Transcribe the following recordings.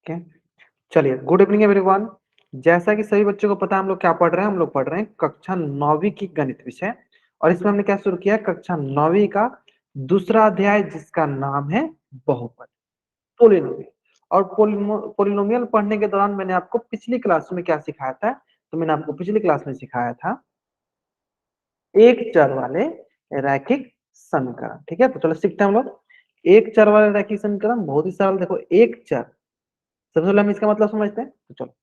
Okay, चलिए good evening everyone. जैसा कि सभी बच्चों को पता है हम लोग क्या पढ़ रहे हैं, हम लोग पढ़ रहे हैं कक्षा 9वीं की गणित विषय। और इसमें हमने क्या शुरू किया है, कक्षा 9वीं का दूसरा अध्याय जिसका नाम है बहुपद, पोलिनोमियल। और पोलिनोमियल पढ़ने के दौरान मैंने आपको पिछली क्लास में क्या सिखाया था, तो मैंने आपको पिछली क्लास में सिखाया था एक चर वाले रैखिक समीकरण। ठीक है, तो चलो सीखते हैं हम लोग। एक चर वाले रैखिक समीकरण बहुत ही सरल। देखो, एक चर, सबसे पहले हम इसका मतलब समझते हैं। तो चलो,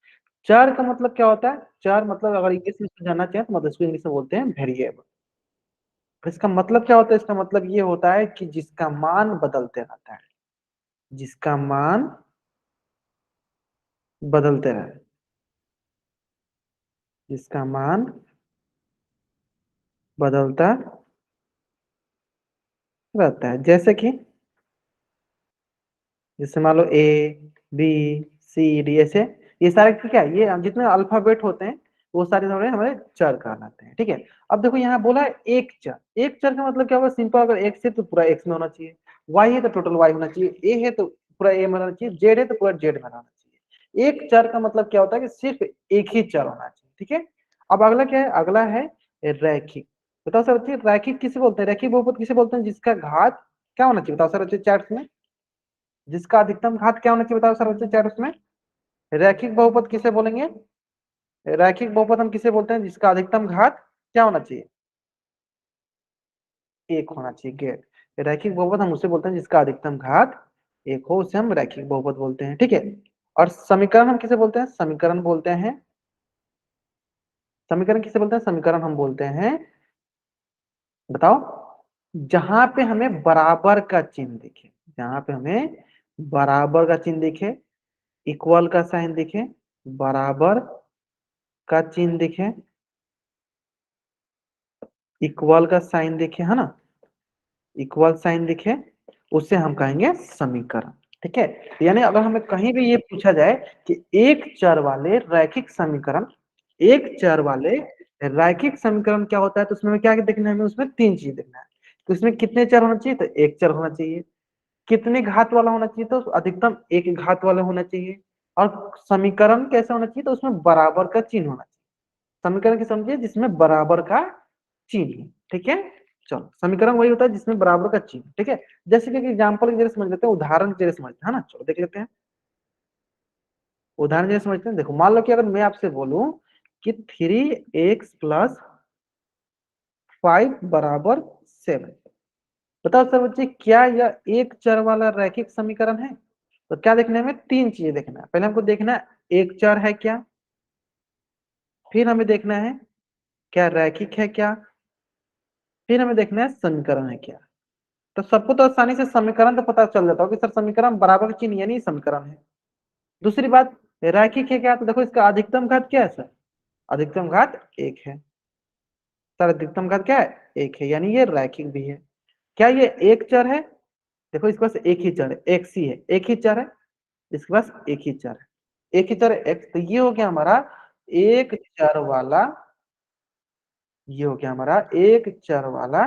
चर का मतलब क्या होता है? चर मतलब अगर इंग्लिश में जानना चाहें तो मतलब इसको इंग्लिश में बोलते हैं वेरिएबल। इसका मतलब क्या होता है? इसका मतलब ये होता है कि जिसका मान बदलते रहता है, जिसका मान बदलते रहे, जिसका मान बदलता रहता है। जैसे मान लो ए, बी, सी, डी, ऐसे ये सारे क्या है, ये जितने अल्फाबेट होते हैं वो सारे हमारे चर कहलाते हैं। ठीक है, अब देखो यहाँ बोला है एक चर। एक चर का मतलब क्या होगा? सिंपल, अगर एक्स है तो पूरा एक्स में होना चाहिए, वाई है तो टोटल वाई होना चाहिए, ए है तो पूरा ए में होना चाहिए, जेड है तो पूरा जेड में होना चाहिए। एक चर का मतलब क्या होता है कि सिर्फ एक ही चर होना चाहिए। ठीक है, अब अगला क्या है? अगला है रैखिक। बताओ सर बच्चे, रैखिक किसे बोलते हैं? रैखिक बहुपद किसे बोलते हैं? जिसका घात क्या होना चाहिए? बताओ सर बच्चे चैट्स में, जिसका अधिकतम घात क्या होना चाहिए? बताओ सर बच्चे चैट्स में। रैखिक बहुपद किसे बोलेंगे? रैखिक बहुपद हम किसे बोलते हैं जिसका अधिकतम घात क्या होना चाहिए? एक होना चाहिए। गेट, रैखिक बहुपद हम उसे बोलते हैं जिसका अधिकतम घात एक हो, उसे हम रैखिक बहुपद बोलते हैं। ठीक है, और समीकरण हम किसे बोलते हैं? समीकरण बोलते हैं, समीकरण किसे बोलते हैं? समीकरण हम बोलते हैं, बताओ, जहां पे हमें बराबर का चिन्ह दिखे, जहां पे हमें बराबर का चिन्ह दिखे, इक्वल का साइन दिखे, बराबर का चिन्ह दिखे, इक्वल का साइन दिखे, है ना, इक्वल साइन दिखे, उसे हम कहेंगे समीकरण। ठीक है, यानी अगर हमें कहीं भी ये पूछा जाए कि एक चर वाले रैखिक समीकरण, एक चर वाले रैखिक समीकरण क्या होता है, तो उसमें हमें क्या देखना है? हमें उसमें तीन चीज देखना है। तो इसमें कितने चर होना चाहिए? तो एक चर होना चाहिए। कितने घात वाला होना चाहिए? तो अधिकतम एक घात वाला होना चाहिए। और समीकरण कैसा होना चाहिए? तो उसमें बराबर का चिन्ह होना चाहिए। समीकरण की समझिए जिसमें बराबर का चिन्ह है। ठीक है, चलो, समीकरण वही होता है जिसमें बराबर का चिन्ह। ठीक है, जैसे कि एग्जांपल की जरिए समझ लेते हैं, उदाहरण के जरिए समझते हैं, है ना। चलो देख लेते हैं, उदाहरण जरिए समझते हैं। देखो, मान लो कि अगर मैं आपसे बोलूं कि 3x+5 बराबर 7, बताओ सर बच्चे क्या यह एक चर वाला रैखिक समीकरण है? तो क्या देखना है हमें? तीन चीजें देखना है। पहले हमको देखना है एक चर है क्या, फिर हमें देखना है क्या रैखिक है क्या, फिर हमें देखना है समीकरण है क्या। तो सबको तो आसानी से समीकरण तो पता चल जाता हो कि सर समीकरण बराबर का चिन्ह यानी समीकरण है। दूसरी बात, रैखिक है क्या? तो देखो इसका अधिकतम घात क्या है सर? अधिकतम घात एक है। सर अधिकतम घात क्या है? एक है, यानी ये रैखिक भी है। क्या ये एक चर है? देखो इसके पास एक ही चर है, एक्स ही है, एक ही चर है, इसके पास एक ही चर है, एक ही चर है एक्स। तो ये हो गया हमारा एक चर वाला, ये हो गया हमारा एक चर वाला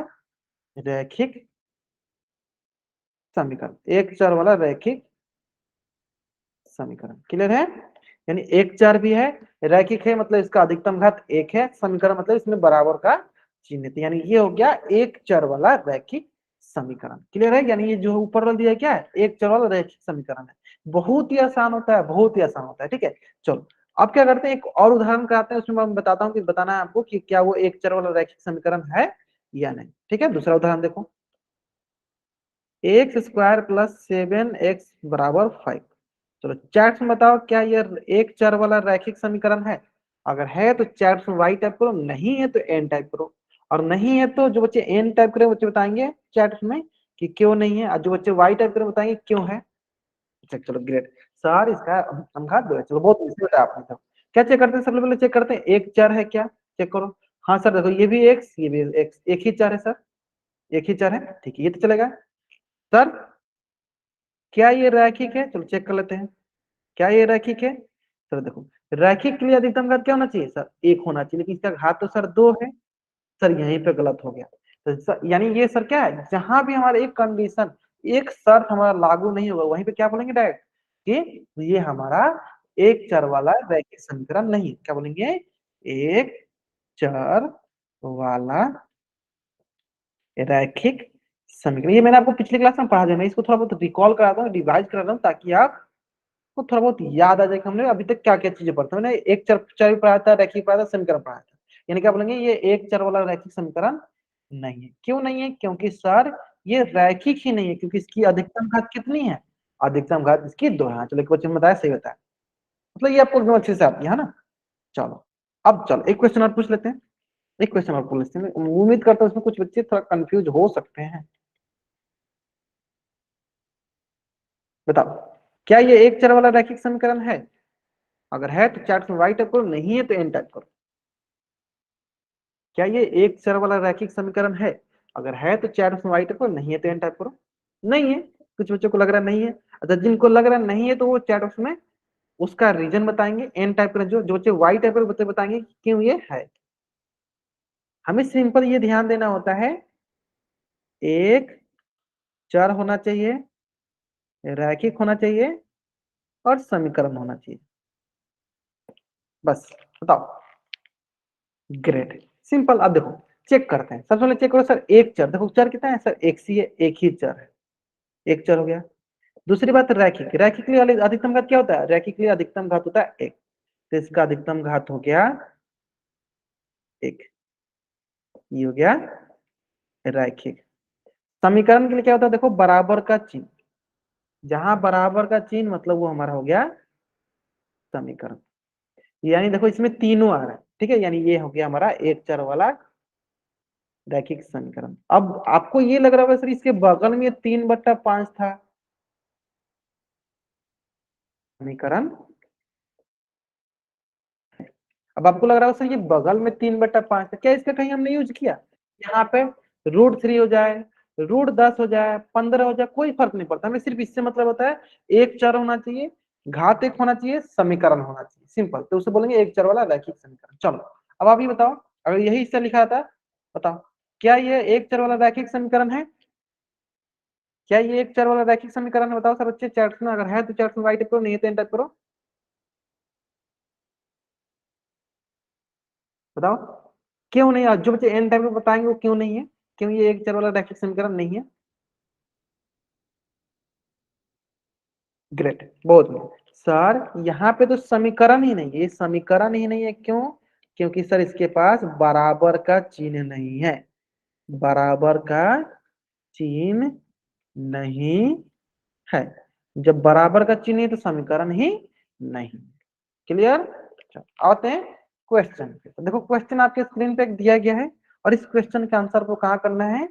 रैखिक समीकरण, एक चर वाला रैखिक समीकरण। क्लियर है? यानी एक चर भी है, रैखिक है, मतलब इसका अधिकतम घात एक है, समीकरण मतलब इसमें बराबर का चिन्ह है। यानी ये हो गया एक चर वाला रैखिक समीकरण। क्लियर है? यानी ये जो ऊपर वाला दिया क्या है, एक चर वाला रैखिक समीकरण है। बहुत ही आसान होता है, बहुत ही आसान होता है। ठीक है, चलो अब क्या करते हैं, एक और उदाहरण कराते हैं, उसमें मैं बताता हूँ कि बताना है आपको कि क्या वो एक चर वाला रैखिक समीकरण है या नहीं। ठीक है, दूसरा उदाहरण देखो, x² + 7x बराबर 5। चलो चैट्स में बताओ क्या ये एक चर वाला रैखिक समीकरण है? अगर है तो चैट्स में वाई टाइप करो, नहीं है तो एन टाइप करो। और नहीं है तो जो बच्चे एन टाइप करें बच्चे बताएंगे चैट्स में कि क्यों नहीं है, और जो बच्चे वाई टाइप करें बताएंगे क्यों है। अच्छा चलो ग्रेट सर, इसका हम घात दो। चलो बहुत इजी होता है। आपने तो क्या चेक करते हैं? सबसे पहले चेक करते हैं एक चर है क्या, चेक करो। हाँ सर देखो, ये भी एक्स, ये भी एक्स, एक ही चर है सर, एक ही चर है। ठीक है, ये तो चलेगा। सर क्या ये रैखिक है? चलो चेक कर लेते हैं, क्या ये रैखिक है? सर देखो, रैखिक के लिए अधिकतम घात क्या होना चाहिए सर? एक होना चाहिए, लेकिन इसका घात तो सर दो है। सर यहीं पे गलत हो गया। तो यानी ये सर क्या है, जहां भी हमारा एक कंडीशन, एक शर्त हमारा लागू नहीं होगा, वहीं पे क्या बोलेंगे डायरेक्ट कि ये हमारा एक चर वाला रैखिक समीकरण नहीं है। क्या बोलेंगे? एक चर वाला रैखिक समीकरण। ये मैंने आपको पिछले क्लास में पढ़ा दिया, मैं इसको थोड़ा बहुत रिकॉल कराता हूँ, रिवाइज करा रहा हूँ, ताकि आपको थोड़ा बहुत याद आ जाए कि हमने अभी तक क्या क्या चीजें पढ़ते हैं। मैंने एक चर भी पढ़ाया था, रैखिक पढ़ाया था, समीकरण पढ़ाया था। यानी क्या बोलेंगे? ये एक चर वाला रैखिक समीकरण नहीं है। क्यों नहीं है? क्योंकि सर ये रैखिक ही नहीं है, क्योंकि इसकी अधिकतम घात कितनी है? अधिकतम घात इसकी 2 है। चलो एक क्वेश्चन बताया, सही बताया, मतलब ये आपको एकदम अच्छे से आती है ना। चलो अब चलो एक क्वेश्चन और पूछ लेते हैं, एक क्वेश्चन और पूछ लेते हैं। उम्मीद करता हूँ इसमें कुछ बच्चे थोड़ा कंफ्यूज हो सकते हैं। बताओ, क्या ये एक चर वाला रैखिक समीकरण है? अगर है तो चैट में वाई टाइप करो, नहीं है तो एन टाइप करो। क्या ये एक चर वाला रैखिक समीकरण है? अगर है तो चैट में वाई टाइप करो, नहीं है तो एन टाइप करो। नहीं है, कुछ बच्चों को लग रहा नहीं है। अच्छा, जिनको लग रहा नहीं है तो वो चैट बॉक्स में उसका रीजन बताएंगे, एन टाइप करें। जो जो बच्चे वाई टाइप करें बताएंगे कि क्यों ये है। हमें सिंपल ये ध्यान देना होता है, एक चर होना चाहिए, रैखिक होना चाहिए और समीकरण होना चाहिए, बस। बताओ। Great, simple. अब देखो चेक करते हैं, सबसे पहले चेक करो सर, एक चर देखो, चर कितना है सर? एक सी है, एक ही चर है, एक चर हो गया। दूसरी बात रैखिक, रैखिक के लिए अधिकतम घात क्या होता है? रैखिक के लिए अधिकतम घात होता है एक, तो इसका अधिकतम घात हो गया एक, ये हो गया रैखिक। समीकरण के लिए क्या होता है? देखो बराबर का चिन्ह, जहां बराबर का चिन्ह मतलब वो हमारा हो गया समीकरण। यानी देखो इसमें तीनों आ रहा है, ठीक है, यानी ये हो गया हमारा एक चर वाला रैखिक समीकरण। अब आपको ये लग रहा होगा सर इसके बगल में 3/5 था समीकरण। अब आपको लग रहा होगा सर ये बगल में 3/5 है, क्या इसका कहीं हमने यूज किया? यहाँ पे √3 हो जाए, √10 हो जाए, 15 हो जाए, कोई फर्क नहीं पड़ता, हमें सिर्फ इससे मतलब होता है एक चर होना चाहिए, घात एक होना चाहिए, समीकरण होना चाहिए, सिंपल। तो उसे बोलेंगे एक चर वाला रैखिक समीकरण। चलो अब आप ये बताओ, अगर यही हिस्सा लिखा था, बताओ क्या ये एक चर वाला रैखिक समीकरण है? क्या ये एक चर वाला रैखिक समीकरण है? बताओ सर बच्चे चैट में, अगर है तो चैट में वाई टाइप करो, नहीं है तो एन टाइप करो। बताओ क्यों नहीं? जो बच्चे एन टाइप में बताएंगे वो क्यों नहीं है, क्यों ये एक चर वाला रैखिक समीकरण नहीं है? ग्रेट, बहुत बढ़िया सर। यहाँ पे तो समीकरण ही नहीं है, ये समीकरण ही नहीं है। क्यों? क्योंकि सर इसके पास बराबर का चिन्ह नहीं है, बराबर का चिन्ह नहीं है। जब बराबर का चिन्ह है तो समीकरण ही नहीं। क्लियर? आते हैं क्वेश्चन पे। तो देखो क्वेश्चन आपके स्क्रीन पे दिया गया है, और इस क्वेश्चन के आंसर को कहाँ करना है?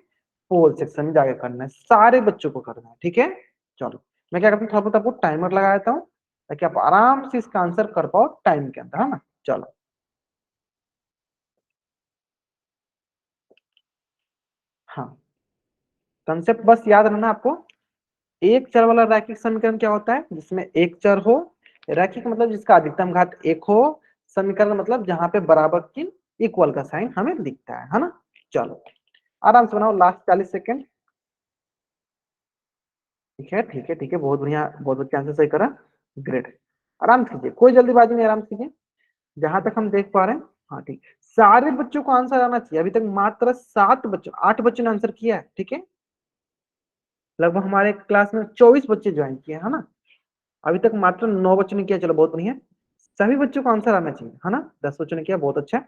पोल सेक्शन में जाकर करना है, सारे बच्चों को करना है, ठीक है। चलो मैं क्या करता हूँ, थोड़ा बहुत आपको टाइमर लगा देता हूँ, ताकि आप आराम से इसका आंसर कर पाओ टाइम के अंदर, है ना। चलो हाँ, कंसेप्ट बस याद रखना आपको। एक चर वाला रैखिक समीकरण क्या होता है? जिसमें एक चर हो, रैखिक मतलब जिसका अधिकतम घात एक हो, समीकरण मतलब जहां पे बराबर चिन्ह इक्वल का साइन हमें दिखता है ना। चलो आराम से बनाओ, लास्ट 40 सेकेंड। ठीक है ठीक है ठीक है, बहुत बढ़िया, बहुत अच्छे आंसर सही करा। ग्रेट, आराम से कीजिए, कोई जल्दीबाजी नहीं, आराम से कीजिए। जहां तक हम देख पा रहे हैं, हाँ ठीक, सारे बच्चों को आंसर आना चाहिए। अभी तक मात्र 7 बच्चों, 8 बच्चों ने आंसर किया है, ठीक है। लगभग हमारे क्लास में 24 बच्चे ज्वाइन किए है ना। अभी तक मात्र 9 बच्चों ने किया, चलो बहुत बढ़िया। सभी बच्चों को आंसर आना चाहिए, है ना। 10 बच्चों ने किया, बहुत अच्छा।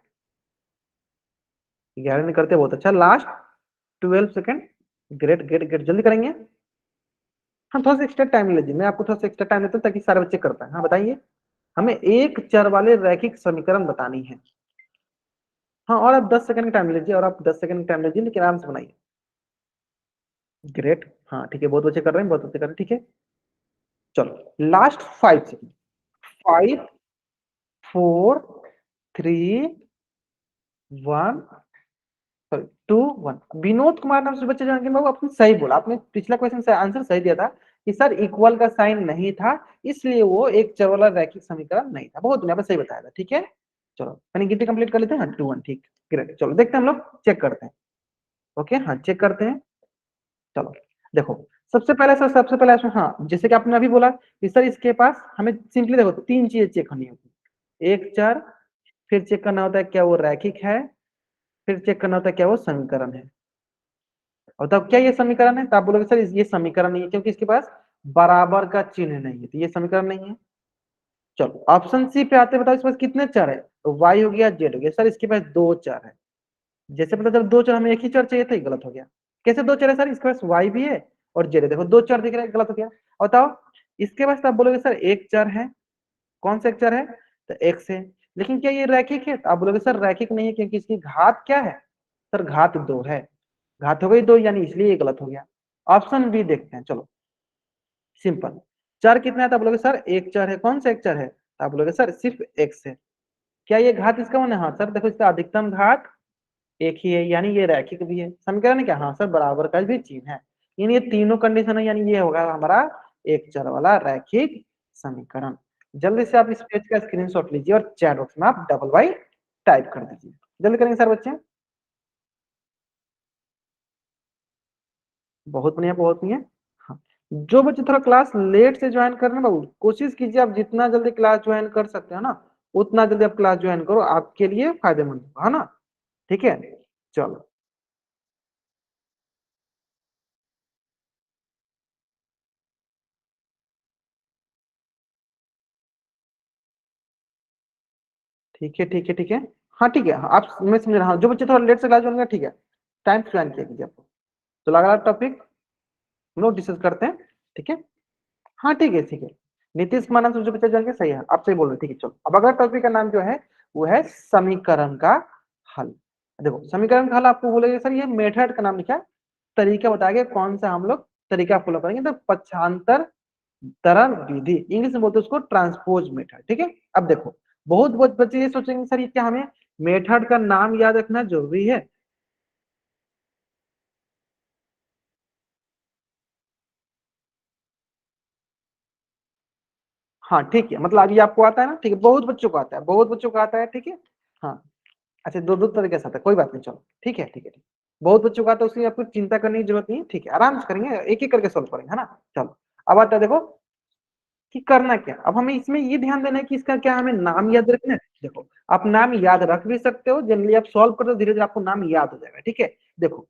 11 ने करते, बहुत अच्छा। Last 12 second. Great great great, जल्दी करेंगे। हाँ थोड़ा सा एक्स्ट्रा टाइम लीजिए, मैं आपको थोड़ा सा एक्स्ट्रा टाइम देता हूँ ताकि सारे बच्चे कर पाए। हाँ बताइए, हमें एक चर वाले रैखिक समीकरण बतानी है। हाँ, और आप 10 सेकंड का टाइम लीजिए, और आप 10 सेकंड का टाइम लीजिए, लेकिन आराम से बनाइए। ग्रेट, हाँ ठीक है, बहुत अच्छे कर रहे हैं, बहुत अच्छे कर रहे हैं, ठीक है। चलो last 5 second. 5, 4, 3, 1, sorry 2, 1। Vinod Kumar नाम से बच्चे जान बाबू, आपने सही बोला, आपने पिछला क्वेश्चन से आंसर सही दिया था कि सर इक्वल का साइन नहीं था, इसलिए वो एक चर वाला रैखिक समीकरण नहीं था। बहुत आपने सही बताया था, ठीक है। चलो मैंने गिनती कंप्लीट कर लेते हैं, हाँ 2, 1, ठीक। ग्रेट, चलो देखते हैं हम लोग, चेक करते हैं। ओके हाँ चेक करते हैं। चलो देखो, सबसे पहले सर, सबसे पहले हाँ, जैसे कि आपने अभी बोला कि सर इसके पास हमें सिंपली देखो तीन चीजें चेक करनी होती, एक चर, फिर चेक करना होता है क्या वो रैखिक है, फिर चेक करना होता है क्या वो समीकरण है। और तब क्या ये समीकरण है, तो आप बोलोगे सर ये समीकरण नहीं है क्योंकि इसके पास बराबर का चिन्ह नहीं है, तो ये समीकरण नहीं है। चलो ऑप्शन सी पे आते, बताओ इसके पास कितने चर है, तो वाई हो गया, जेड हो गया। सर इसके पास दो चर है, जैसे पता जब दो चर, हमें एक ही चर चाहिए था, गलत हो गया। कैसे दो चर है सर, इसके पास वाई भी है और जेड है, देखो दो चर दिख रहे हैं, गलत हो गया। बताओ इसके पास, आप बोलोगे सर एक चर है, कौन सा एक चर है, तो एक्स है। लेकिन क्या ये रैखिक है, तो आप बोलोगे सर रैखिक नहीं है क्योंकि इसकी घात क्या है, सर घात दो है, घात हो गई दो, यानी इसलिए ये गलत हो गया। ऑप्शन बी देखते हैं, चलो सिंपल। चर कितना है, तो आप बोलोगे सर एक चर है, कौन सा एक चर है, तो आप बोलोगे सर सिर्फ एक्स है। क्या ये घात इसका मान है, हाँ सर देखो इसका अधिकतम घात एक ही है, यानी ये रैखिक भी है। समीकरण है क्या, हाँ सर बराबर का भी चिन्ह है, यानी ये तीनों कंडीशन है, यानी ये होगा हमारा एक चर वाला रैखिक समीकरण। जल्दी से आप इस पेज का स्क्रीनशॉट लीजिए और चैट बॉक्स में आप डबल वाई टाइप कर दीजिए। जल्दी करेंगे सर बच्चे, बहुत बढ़िया बहुत बढ़िया। हाँ, जो बच्चे थोड़ा क्लास लेट से ज्वाइन कर रहे हैं बाबू, कोशिश कीजिए आप जितना जल्दी क्लास ज्वाइन कर सकते हो ना, उतना जल्दी आप क्लास ज्वाइन करो, आपके लिए फायदेमंद होगा, है ना। ठीक है, चलो ठीक है ठीक है ठीक है। हाँ ठीक है, आप, मैं समझ रहा हूँ, जो बच्चे थोड़ा लेट से क्लास ज्वाइन कर, ठीक है, टाइम से ज्वाइन किया कीजिए आपको। तो अगला टॉपिक हम लोग डिस्कस करते हैं, ठीक है। हाँ ठीक है ठीक है, नीतीश कुमार नाम से जो बच्चे जाएंगे, सही है, आप सही बोल रहे हैं, ठीक है। चलो अब अगला टॉपिक का नाम जो है वो है समीकरण का हल। देखो समीकरण का हल आपको बोलेंगे सर, ये मेथड का नाम लिखा है, तरीका बताया गया कौन सा हम लोग तरीका फॉलो करेंगे, तो पक्षांतर तरल विधि, इंग्लिश में बोलते हैं उसको ट्रांसपोज मेथड, ठीक है। अब देखो बहुत बहुत बच्चे ये सोचेंगे सर ये क्या हमें मेथड का नाम याद रखना जरूरी है। हाँ ठीक है, मतलब अभी आपको आता है ना, ठीक है, बहुत बच्चों को आता है, बहुत बच्चों को आता है, ठीक है। हाँ अच्छा, दो दो तरीके से आता है, कोई बात नहीं, चलो ठीक है ठीक है ठीक। बहुत बच्चों का, तो उसकी आपको चिंता करने की जरूरत नहीं है, ठीक है, आराम से करेंगे, एक एक करके सॉल्व करेंगे, है ना। चलो अब आता है, देखो कि करना क्या, अब हमें इसमें ये ध्यान देना है कि इसका क्या हमें नाम याद रखना है। देखो आप नाम याद रख भी सकते हो, जनरली आप सॉल्व करते हो धीरे धीरे आपको नाम याद हो जाएगा, ठीक है। देखो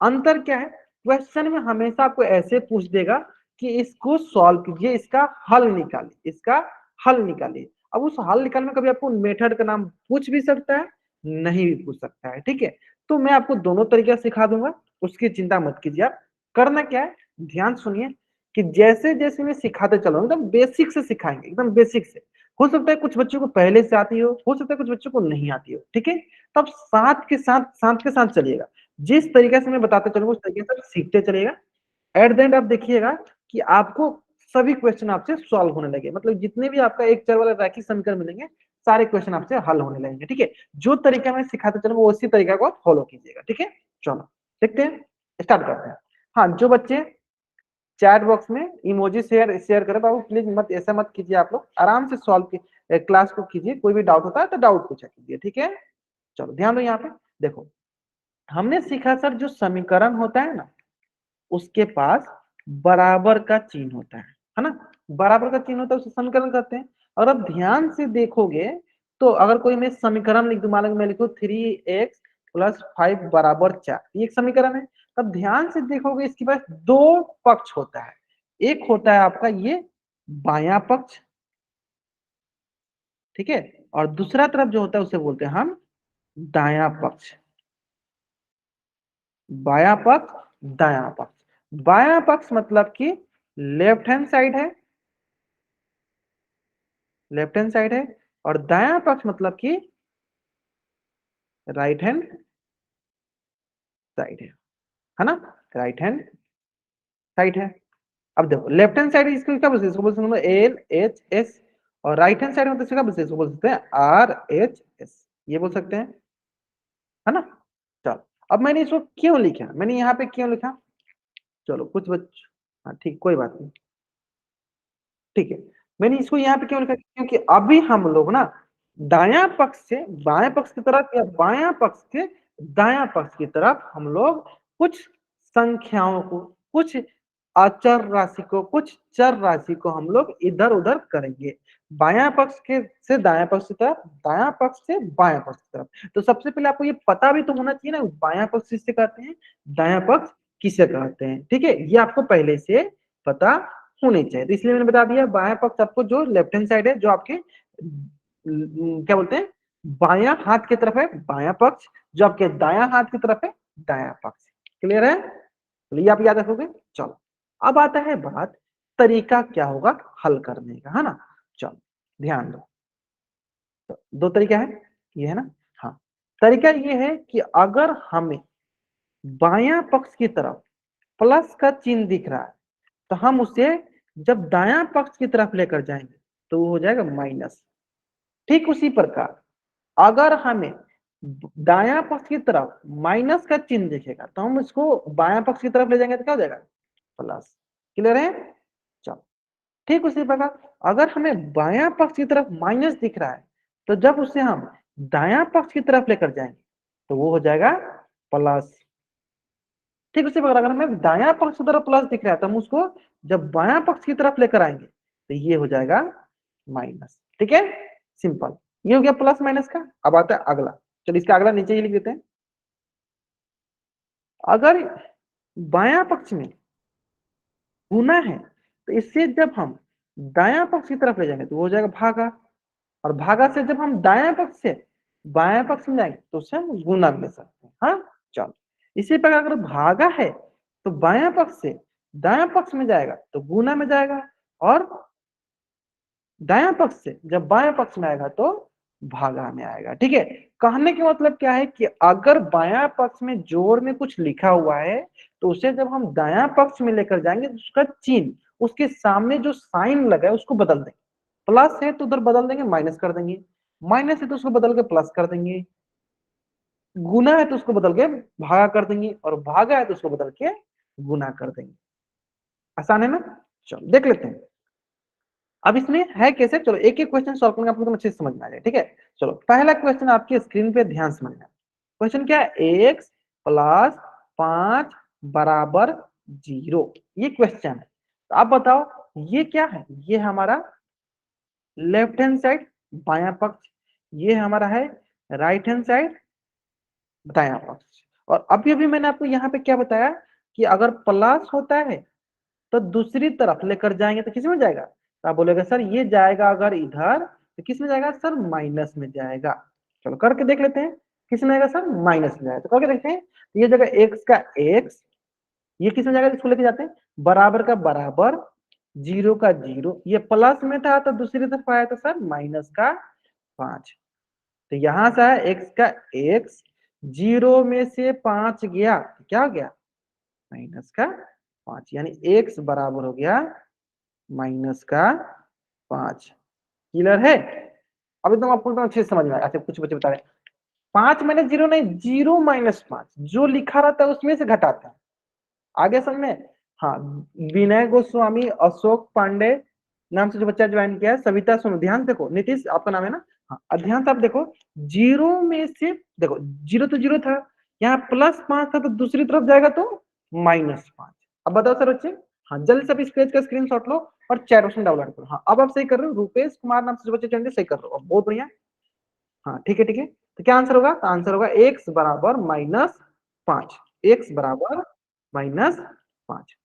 अंतर क्या है, क्वेश्चन में हमेशा आपको ऐसे पूछ देगा कि इसको सॉल्व कीजिए, इसका हल निकालिए, इसका हल निकालिए। अब उस हल निकालने में कभी आपको मेथड का नाम पूछ भी सकता है, नहीं भी पूछ सकता है, ठीक है। तो मैं आपको दोनों तरीके सिखा दूंगा, उसकी चिंता मत कीजिए आप। करना क्या है, ध्यान सुनिए कि जैसे जैसे मैं सिखाते चलो, एकदम बेसिक से सिखाएंगे, एकदम बेसिक से। हो सकता है कुछ बच्चों को पहले से आती हो सकता है कुछ बच्चों को नहीं आती हो, ठीक है। तब साथ के साथ चलिएगा, जिस तरीके से मैं बताते चलूंगा उस तरीके से सीखते चलेगा। एट द एंड आप देखिएगा कि आपको सभी क्वेश्चन आपसे सॉल्व होने लगे, मतलब जितने भी आपका एक चर वाला रैखिक समीकरण मिलेंगे, सारे क्वेश्चन आपसे हल होने लगेंगे, ठीक है। जो तरीका मैं सिखाते चलूंगा उसी तरीका को आप फॉलो कीजिएगा, ठीक है। चलो देखते हैं, स्टार्ट करते हैं। हाँ जो बच्चे चैट बॉक्स में इमोजी शेयर शेयर करें बाबू, प्लीज मत ऐसा मत कीजिए, आप लोग आराम से सॉल्व क्लास को कीजिए, कोई भी डाउट होता है तो डाउट पूछा कीजिए, ठीक है। चलो ध्यान दो यहाँ पे, देखो हमने सीखा सर जो समीकरण होता है ना, उसके पास बराबर का चिन्ह होता है ना, बराबर का चिन्ह होता है उसे समीकरण कहते हैं। और अब ध्यान से देखोगे तो अगर कोई मैं समीकरण लिख दूं, मान लो मैं लिखूं 3x + 5 बराबर 4, ये एक समीकरण है। तब ध्यान से देखोगे इसके पास दो पक्ष होता है, एक होता है आपका ये बायां पक्ष, ठीक है, और दूसरा तरफ जो होता है उसे बोलते हैं हम दायां पक्ष। बायां पक्ष दायां पक्ष, बायां पक्ष मतलब कि लेफ्ट हैंड साइड है, लेफ्ट हैंड साइड है, और दायां पक्ष मतलब कि राइट हैंड साइड है ना, राइट हैंड साइड है। अब देखो लेफ्ट हैंड साइड इसको क्या बोलते हैं, इसको बोलते हैं LHS, और राइट हैंड साइड में तो इसको क्या बोलते हैं, इसको बोल सकते हैं RHS, ये बोल सकते हैं, है ना। चलो अब मैंने इसको क्यों लिखा, मैंने यहाँ पे क्यों लिखा, चलो कुछ बच्चे, हाँ ठीक कोई बात नहीं, ठीक है। मैंने इसको यहाँ पे क्यों लिखा, क्योंकि अभी हम लोग ना दायां पक्ष से बाएं पक्ष की तरफ या बायां पक्ष से दायां पक्ष की तरफ हम लोग कुछ संख्याओं को, कुछ अचर राशि को, कुछ चर राशि को हम लोग इधर उधर करेंगे, बायां पक्ष के से दायां पक्ष की तरफ, दायां पक्ष से बायां पक्ष की तरफ। तो सबसे पहले आपको ये पता भी तो होना चाहिए ना, बायां पक्ष किससे कहते हैं, दायां पक्ष किसे कहते हैं, ठीक है, ये आपको पहले से पता होनी चाहिए। तो इसलिए मैंने बता दिया, बायां पक्ष आपको जो लेफ्ट हैंड साइड है, जो आपके क्या बोलते हैं, बायां हाथ की तरफ है बायां पक्ष, जो आपके दायां हाथ की तरफ है दायां पक्ष। क्लियर है, तो ये आप याद रखोगे। चलो अब आता है बात, तरीका क्या होगा हल करने का, है ना। चलो ध्यान दो, तो दो तरीका है, ये है ना। हाँ, तरीका ये है कि अगर हमें बायां पक्ष की तरफ प्लस का चिन्ह दिख रहा है, तो हम उसे जब दायां पक्ष की तरफ लेकर जाएंगे तो वो हो जाएगा माइनस। ठीक उसी प्रकार अगर हमें दायां पक्ष की तरफ माइनस का चिन्ह दिखेगा, तो हम इसको बायां पक्ष की तरफ ले जाएंगे तो क्या हो जाएगा, प्लस। क्लियर है, चलो। ठीक उसी प्रकार अगर हमें बायां पक्ष की तरफ माइनस दिख रहा है, तो जब उसे हम दायां पक्ष की तरफ लेकर जाएंगे तो वो हो जाएगा प्लस। ठीक उसी प्रकार अगर हमें दायां पक्ष की तरफ प्लस दिख रहा है, तो हम उसको जब बायां पक्ष की तरफ लेकर आएंगे तो ये हो जाएगा माइनस। ठीक है, सिंपल, ये हो गया प्लस माइनस का। अब आता है अगला, चलो इसका अगला नीचे ही लिख देते हैं। अगर बायां पक्ष में गुना है, तो इससे जब हम दायां पक्ष की तरफ ले जाएंगे तो वो हो जाएगा भागा, और भागा से जब हम दायां पक्ष से बायां पक्ष में जाएंगे तो उससे हम गुना ले सकते हैं। हाँ चलो, इसी प्रकार अगर भागा है तो बायां पक्ष से दायां पक्ष में जाएगा तो गुना में जाएगा, और दायां पक्ष से जब बायां पक्ष में आएगा तो भागा में आएगा। ठीक है, कहने का मतलब क्या है कि अगर बायां पक्ष में जोड़ में कुछ लिखा हुआ है, तो उसे जब हम दायां पक्ष में लेकर जाएंगे तो उसका चिन्ह, उसके सामने जो साइन लगा है उसको बदल देंगे। प्लस है तो उधर बदल देंगे माइनस कर देंगे, माइनस है तो उसको बदल के प्लस कर देंगे, गुना है तो उसको बदल के भागा कर देंगे, और भागा है तो उसको बदल के गुना कर देंगे। आसान है ना, चलो देख लेते हैं। अब इसमें है कैसे, चलो एक एक क्वेश्चन सॉल्व करेंगे, आपको अच्छे से समझ में आ जाए। ठीक है, चलो पहला क्वेश्चन आपकी स्क्रीन पे ध्यान समझना। क्वेश्चन क्या है, एक्स प्लस 5 बराबर 0, ये क्वेश्चन है। तो आप बताओ ये क्या है, ये हमारा लेफ्ट हैंड साइड बायां पक्ष, ये हमारा है राइट हैंड साइड दायां पक्ष। और अभी अभी मैंने आपको यहाँ पे क्या बताया कि अगर प्लस होता है तो दूसरी तरफ लेकर जाएंगे तो किस में जाएगा, तो आप बोलेगा सर ये जाएगा अगर इधर तो किस में जाएगा सर, माइनस में जाएगा। चलो करके देख लेते हैं, किस में जाएगा सर, माइनस में जाएगा। तो करके देखते हैं, ये जगह एक्स का एक्स, ये किस में जाएगा, इसको लेके जाते हैं, बराबर का बराबर, जीरो का जीरो, ये प्लस में था तो दूसरी तरफ आया तो सर माइनस का 5। तो यहां से है एक्स का एक्स, जीरो में से 5 गया तो क्या हो गया, माइनस का 5, यानी एक्स बराबर हो गया माइनस का 5। क्लियर है, अब एकदम आपको एकदम अच्छे से समझ में आया। अच्छा कुछ बच्चे बता रहे 5 माइनस जीरो नहीं, 0 - 5, जो लिखा रहता है उसमें से घटाते हैं। आगे समझ में, हाँ। विनय गोस्वामी अशोक पांडे नाम से जो बच्चा ज्वाइन किया है, सविता सुनो ध्यान से देखो, नीतीश आपका नाम है ना, हाँ ध्यान से आप देखो, जीरो में से देखो, जीरो तो जीरो था, यहाँ +5 था तो दूसरी तरफ जाएगा तो -5। अब बताओ सर बच्चे, हाँ जल्दी से अब इस पेज का स्क्रीनशॉट लो और चैट ऑप्शन डाउनलोड करो। हाँ अब आप सही कर रहे हो, रूपेश कुमार नाम से जो बच्चे ज्वाइन सही कर रहे हो, बहुत बढ़िया। हाँ ठीक है ठीक है, तो क्या आंसर होगा, तो आंसर होगा एक्स बराबर -5, एक्स बराबर -5।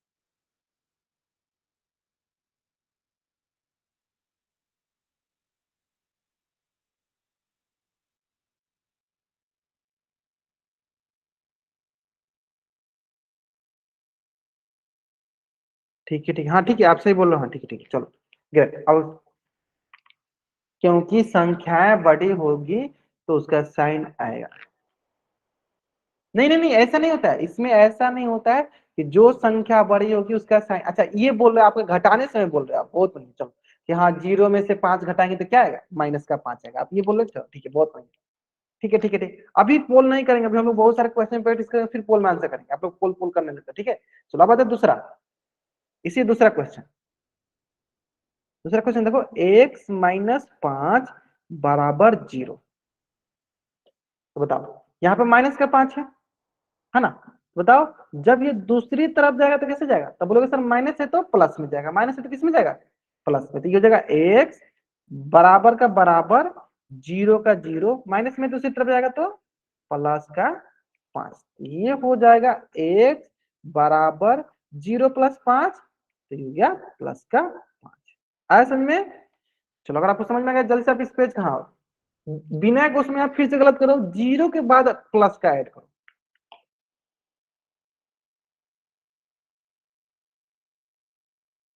ठीक है ठीक है, हाँ ठीक है, आप सही बोल रहे हो, हाँ ठीक है ठीक है, चलो ग्रेट। अब क्योंकि संख्याएं बड़ी होगी तो उसका साइन आएगा। नहीं नहीं नहीं, ऐसा नहीं होता है, इसमें ऐसा नहीं होता है कि जो संख्या बड़ी होगी उसका साइन, अच्छा ये बोल रहे हो, आपके घटाने समय बोल रहे हो आप, बहुत बढ़िया। चलो कि हाँ जीरो में से 5 घटाएंगे तो क्या आएगा, -5 आएगा, आप ये बोल रहे हो, चलो ठीक है बहुत बढ़िया। ठीक है ठीक है ठीक है, अभी पोल नहीं करेंगे, अभी हम लोग बहुत सारे क्वेश्चन प्रैक्टिस करेंगे, फिर पोल में आंसर करेंगे, आप लोग पोल पोल करने लगते, ठीक है। चलो अब आता है दूसरा, इसी दूसरा क्वेश्चन, दूसरा क्वेश्चन देखो, x - 5 बराबर 0। तो बताओ यहाँ पे -5 है ना, बताओ, जब ये दूसरी तरफ जाएगा तो कैसे जाएगा? तब बोलोगे सर माइनस है तो प्लस में जाएगा, माइनस है तो किस में जाएगा? प्लस में। तो ये हो जाएगा एक्स बराबर का बराबर, जीरो का जीरो, माइनस में दूसरी तरफ जाएगा तो प्लस का 5। ये हो जाएगा एक्स बराबर 0+5, तो ये हो गया प्लस का 5। आया समझ में? चलो अगर आपको समझ में आ गया जल्दी से आप इस पेज कहाँ हो, बिना उसमें आप फिर से गलत करो, जीरो के बाद प्लस का ऐड करो।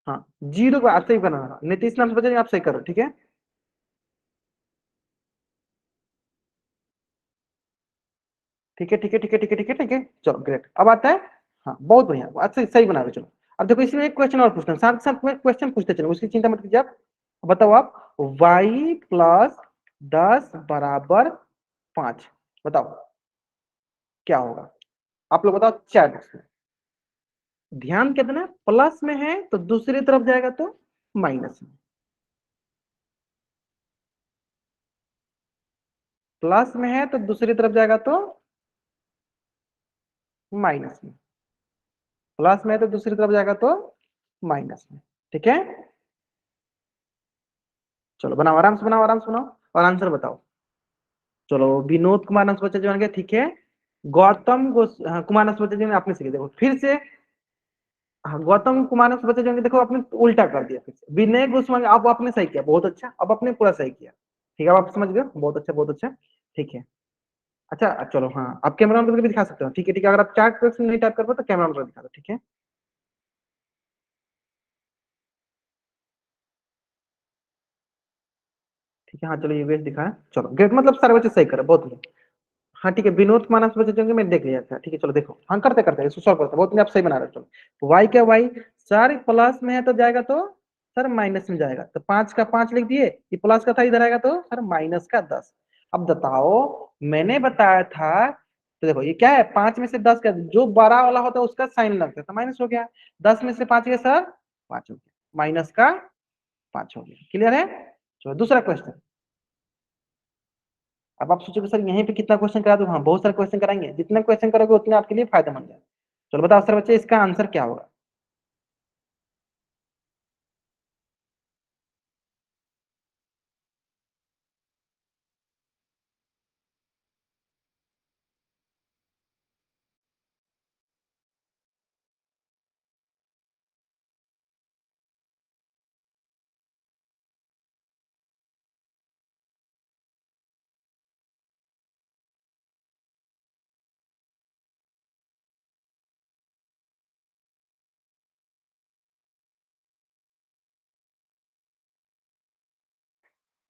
हाँ, जीरो को आप सही करना, नीतीश नाम से बचे आप सही करो, ठीक है? ठीक है, ठीक है, ठीक है, ठीक है, ठीक है, ठीक है, चलो ग्रेट, अब आता है। हाँ बहुत बढ़िया, अच्छा सही बना रहे हो। चलो अब देखो इसमें एक क्वेश्चन और पूछते हैं, साथ साथ में क्वेश्चन पूछते चलो, उसकी चिंता मत कीजिए आप। बताओ आप, y+10 बराबर 5, बताओ क्या होगा? आप लोग बताओ चैट बॉक्स में। ध्यान क्या देना, प्लस में है तो दूसरी तरफ जाएगा तो माइनस में, प्लस में है तो दूसरी तरफ जाएगा तो माइनस में, प्लस में है तो दूसरी तरफ जाएगा तो माइनस में, ठीक है? चलो बनाओ, आराम से बनाओ, आराम से बनाओ और आंसर बताओ। चलो विनोद कुमार नसबच्चा जी बन गया, ठीक है। हाँ, कुमार नसबच्चा जी ने आपने सीखे, देखो फिर से। हाँ, गौतम कुमार नसबच्चा जी ने देखो आपने उल्टा कर दिया फिर से। विनय गोस्वामी, आप आपने सही किया, बहुत अच्छा, अब आपने पूरा सही किया। ठीक है, अब आप समझ गए, बहुत अच्छा, बहुत अच्छा। ठीक है। अच्छा चलो, हाँ आप कैमरा ऑन करके भी दिखा सकते हो, ठीक है, ठीक है। अगर आप चैट बॉक्स में नहीं टाइप कर पाए तो कैमरा ऑन करके दिखा दो, ठीक है? ठीक है, हाँ चलो ये वेज दिखा है, चलो ग्रेट, मतलब सारे बच्चे सही करे, बहुत बढ़िया। हाँ ठीक है, विनोद मानस बचे होंगे, मैं देख लिया था, ठीक है। चलो देखो, हाँ करते करते इसको सॉल्व करते, बहुत आप सही बना रहे हो। चलो वाई क्या वाई, सर प्लस में है तो जाएगा तो सर माइनस में जाएगा, तो 5 का 5 लिख दिए, ये प्लस का था, इधर आएगा तो सर -का 10। अब बताओ, मैंने बताया था, तो देखो ये क्या है, 5 में से 10 का जो बड़ा वाला होता है उसका साइन लगता है तो माइनस हो गया, 10 में से 5 गया सर 5 हो गया, -का 5 हो गया। क्लियर है? चलो दूसरा क्वेश्चन। अब आप सोचोगे सर यहीं पे कितना क्वेश्चन करा दूं? हाँ बहुत सारे क्वेश्चन कराएंगे, जितने क्वेश्चन करोगे उतने आपके लिए फायदेमंद है। चलो बताओ सर बच्चे, इसका आंसर क्या होगा?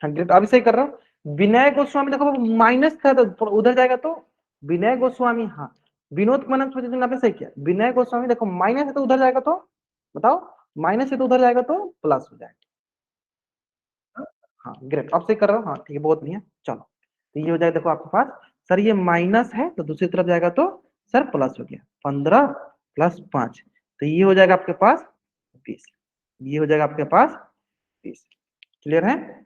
हाँ ग्रेट, अभी सही कर रहा हूँ। विनय गोस्वामी देखो माइनस था तो उधर जाएगा तो विनय गोस्वामी, हाँ विनोद कुमार आपने सही किया। विनय गोस्वामी देखो माइनस है तो उधर जाएगा तो बताओ, माइनस है तो उधर जाएगा तो प्लस हो जाएगा। हाँ ग्रेट, अब सही कर रहा हूँ, हाँ ठीक है, बहुत बढ़िया। चलो तो ये हो जाएगा, देखो आपके पास, सर ये माइनस है तो दूसरी तरफ जाएगा तो सर प्लस हो गया, 15+5, तो ये हो जाएगा आपके पास 20, ये हो जाएगा आपके पास 20। क्लियर है?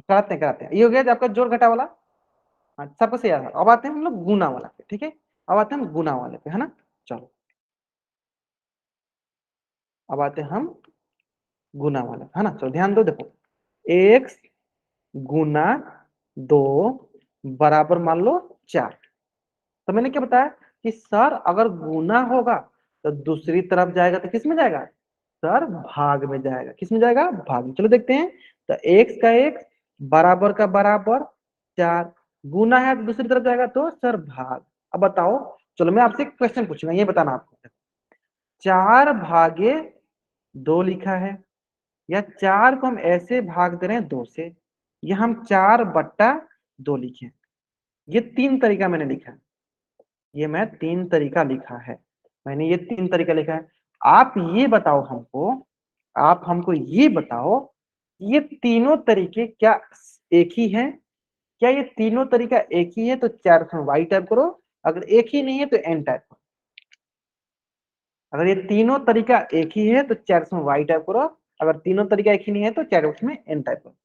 कराते हैं, कराते हैं, ये हो गया आपका जोड़ घटा वाला। हाँ सबको सही आ रहा है। अब आते हैं हम लोग गुना वाला पे, ठीक है? अब आते हैं हम गुना वाले पे, है ना? चलो अब आते हैं हम गुना वाले, है ना? चलो ध्यान दो, देखो एक्स गुना 2 बराबर मान लो 4। तो मैंने क्या बताया कि सर अगर गुना होगा तो दूसरी तरफ जाएगा तो किस में जाएगा? सर भाग में जाएगा, किस में जाएगा? भाग में। चलो देखते हैं, तो एक्स का एक्स बराबर का बराबर 4, गुना है तो दूसरी तरफ जाएगा तो सर भाग। अब बताओ, चलो मैं आपसे एक क्वेश्चन पूछूंगा, ये बताना आपको, 4/2 लिखा है, या 4 को हम ऐसे भाग दे रहे हैं 2 से, या हम 4/2 लिखे। ये 3 तरीका मैंने लिखा है, ये मैं 3 तरीका लिखा है, मैंने ये 3 तरीका लिखा है। आप ये बताओ हमको, आप हमको ये बताओ, ये तीनों तरीके क्या एक ही हैं? क्या ये तीनों तरीका एक ही है? तो 4 ऑप्शन वाई टाइप करो, अगर एक ही नहीं है तो एन टाइप करो। अगर ये तीनों तरीका एक ही है तो 4 ऑप्शन वाई टाइप करो, अगर तीनों तरीका एक ही नहीं है तो 4 ऑप्शन में एन टाइप करो।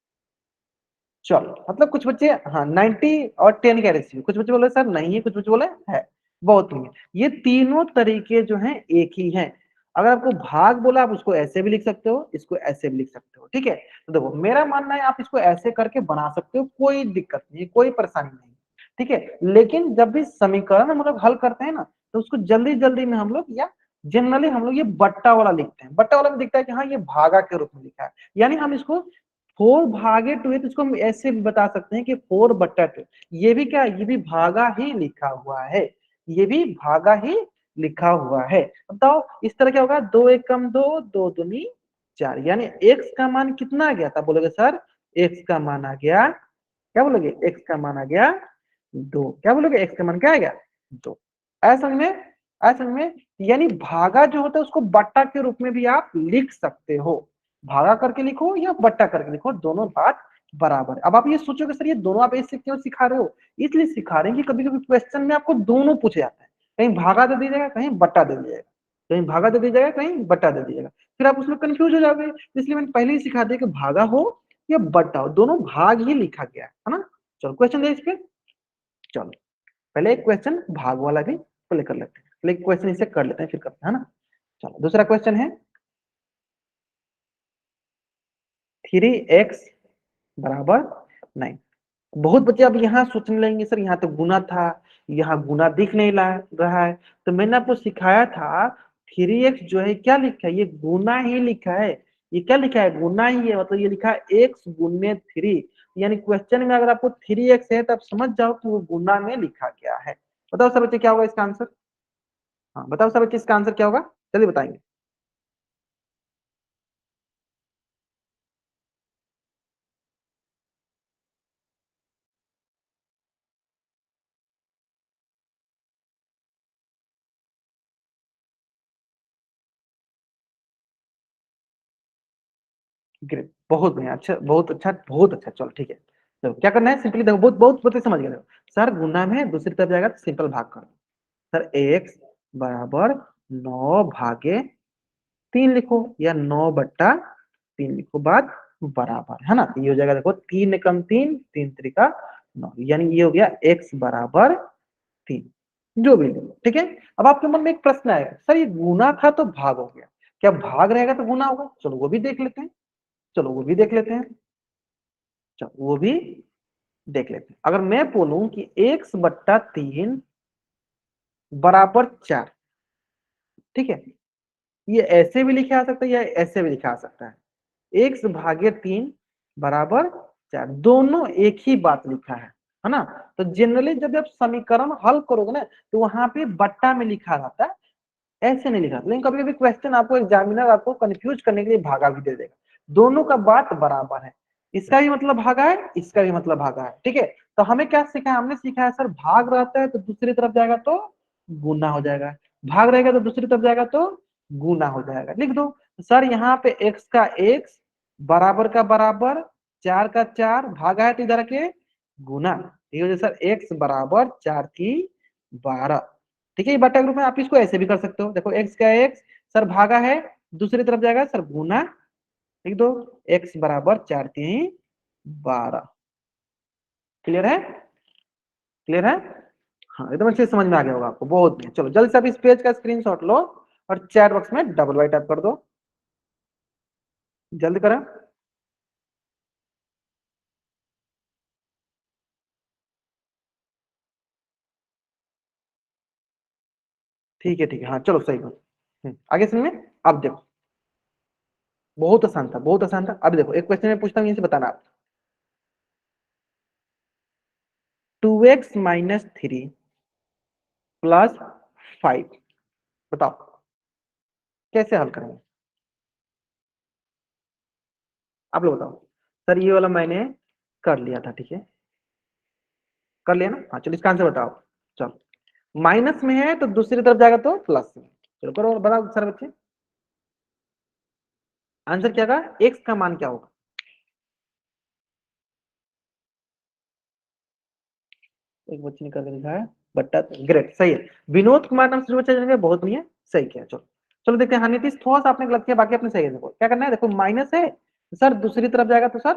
चलो, मतलब कुछ बच्चे हाँ 90 और 10 का रेशियो, कुछ बच्चे बोले सर नहीं है, कुछ बच्चे बोले है, बहुत नहीं है। ये तीनों तरीके जो हैं एक ही हैं। अगर आपको भाग बोला, आप उसको ऐसे भी लिख सकते हो, इसको ऐसे भी लिख सकते हो, ठीक है। तो देखो मेरा मानना है आप इसको ऐसे करके बना सकते हो, कोई दिक्कत नहीं है, कोई परेशानी नहीं, ठीक है। लेकिन जब भी समीकरण हम लोग हल करते हैं ना, तो उसको जल्दी जल्दी में हम लोग या जनरली हम लोग ये बट्टा वाला लिखते हैं। बट्टा वाला में दिखता है कि हाँ ये भागा के रूप में लिखा है, यानी हम इसको 4 भागे 2 है तो इसको हम ऐसे भी बता सकते हैं कि 4 बट्टा 2। ये भी क्या, ये भी भागा ही लिखा हुआ है, ये भी भागा ही लिखा हुआ है। बताओ इस तरह क्या होगा, 2 एक कम 2, 2 दूनी 4, यानी x का मान कितना आ गया था? बोलोगे सर x का मान आ गया, क्या बोलोगे, x का मान आ गया 2। क्या बोलोगे, x का मान क्या आ गया 2। ऐसा समझ में, ऐसा समझ में। यानी भागा जो होता है उसको बट्टा के रूप में भी आप लिख सकते हो, भागा करके लिखो या बट्टा करके लिखो, दोनों बात बराबर है। अब आप ये सोचोगे सर ये दोनों आप ऐसे क्यों सिखा रहे हो? इसलिए सिखा रहे हैं कि कभी कभी क्वेश्चन में आपको दोनों पूछे जाते हैं, कहीं भागा दे दिया जाएगा, कहीं बट्टा दे दिया जाएगा, कहीं भागा दे दिया जाएगा, कहीं बट्टा दे दिया जाएगा, फिर आप उसमें कंफ्यूज हो जाओगे। इसलिए मैंने पहले ही सिखा दिया कि भागा हो या बट्टा हो, दोनों भाग ही लिखा गया है ना। चलो क्वेश्चन दे इस पे। चलो पहले एक क्वेश्चन भाग वाला भी प्ले कर लेते हैं, पहले क्वेश्चन इसे कर लेते हैं फिर करते हैं, है ना। चलो दूसरा क्वेश्चन है 3x बराबर 9। बहुत बच्चे अब यहाँ सोचने लगेंगे सर यहाँ तो गुना था, यहाँ गुना दिख नहीं रहा है। तो मैंने आपको सिखाया था 3x जो है क्या लिखा है, ये गुना ही लिखा है। ये क्या लिखा है, गुना ही है, मतलब ये लिखा है x गुने 3, यानी क्वेश्चन में अगर आपको 3x है तो आप समझ जाओ कि वो गुना में लिखा गया है। बताओ सर बच्चे क्या होगा इसका आंसर? हाँ बताओ सर बच्चे इसका आंसर क्या होगा, जल्दी बताएंगे। ग्रेट, बहुत बढ़िया, अच्छा बहुत अच्छा बहुत अच्छा। चलो ठीक है, तो क्या करना है, सिंपली देखो बहुत बहुत बहुत समझ गए। देखो सर गुना में दूसरी तरफ जाएगा तो सिंपल भाग करो। सर x बराबर 9 भागे 3 लिखो या 9 बट्टा 3 लिखो, बात बराबर है ना। तो ये हो जाएगा, देखो 3 कम 3, 3 त्रिका 9, यानी ये हो गया x बराबर 3, जो भी लो, ठीक है। अब आपके मन में एक प्रश्न आएगा, सर ये गुना था तो भाग हो गया, क्या भाग रहेगा तो गुना होगा? चलो वो भी देख लेते हैं, चलो वो भी देख लेते हैं, चलो वो भी देख लेते हैं। अगर मैं बोलूं कि x बट्टा 3 बराबर 4, ठीक है, ये ऐसे भी लिखा जा सकता है या ऐसे भी लिखा जा सकता है। x भागे 3 बराबर 4, दोनों एक ही बात लिखा है ना। तो जनरली जब आप समीकरण हल करोगे ना तो वहां पे बट्टा में लिखा रहता है, ऐसे नहीं लिखा। लेकिन कभी कभी क्वेश्चन आपको एग्जामिनर आपको कंफ्यूज करने के लिए भागा भी दे देगा, दोनों का बात बराबर है, इसका भी मतलब भागा है, इसका भी मतलब भागा है, ठीक है। तो हमें क्या सीखा है, हमने सीखा है सर भाग रहता है तो दूसरी तरफ जाएगा तो गुना हो जाएगा, भाग रहेगा तो दूसरी तरफ जाएगा तो गुना हो जाएगा। लिख दो सर यहाँ पे x का x बराबर का बराबर 4 का 4 भागा है तो इधर के गुना, ठीक है सर x बराबर 4 की 12, ठीक है। ये बटा ग्रुप में आप इसको ऐसे भी कर सकते हो, देखो x का x सर भागा है, दूसरी तरफ जाएगा सर गुना, लिख दो x बराबर 4 3 12। क्लियर है, क्लियर है? हाँ एकदम अच्छे से समझ में आ गया होगा आपको, बहुत बढ़िया। चलो जल्दी से आप इस पेज का स्क्रीनशॉट लो और चैट बॉक्स में डबल वाई टाइप कर दो, जल्दी करें। ठीक है हाँ चलो सही बात। आगे सुनिए, अब देखो बहुत आसान था, बहुत आसान था। अब देखो एक क्वेश्चन में पूछता हूँ, इसे बताना आप। 2x - 3 प्लस 5, बताओ कैसे हल करेंगे? आप लोग बताओ। सर ये वाला मैंने कर लिया था, ठीक है, कर लिया ना। हाँ चलो इसका आंसर बताओ। चलो माइनस में है तो दूसरी तरफ जाएगा तो प्लस में, चलो करो बताओ सर बच्चे। आंसर क्या होगा, एक्स का मान क्या होगा, एक बच्चे ने करके दिखा है बट्टा, ग्रेट सही है। विनोद कुमार नाम से जो बच्चा जानेंगे, बहुत बढ़िया सही किया। चलो चलो देखते हैं, हाँ नीतीश थोड़ा सा आपने गलत किया, बाकी आपने सही है। देखो क्या करना है, देखो माइनस है सर, दूसरी तरफ जाएगा तो सर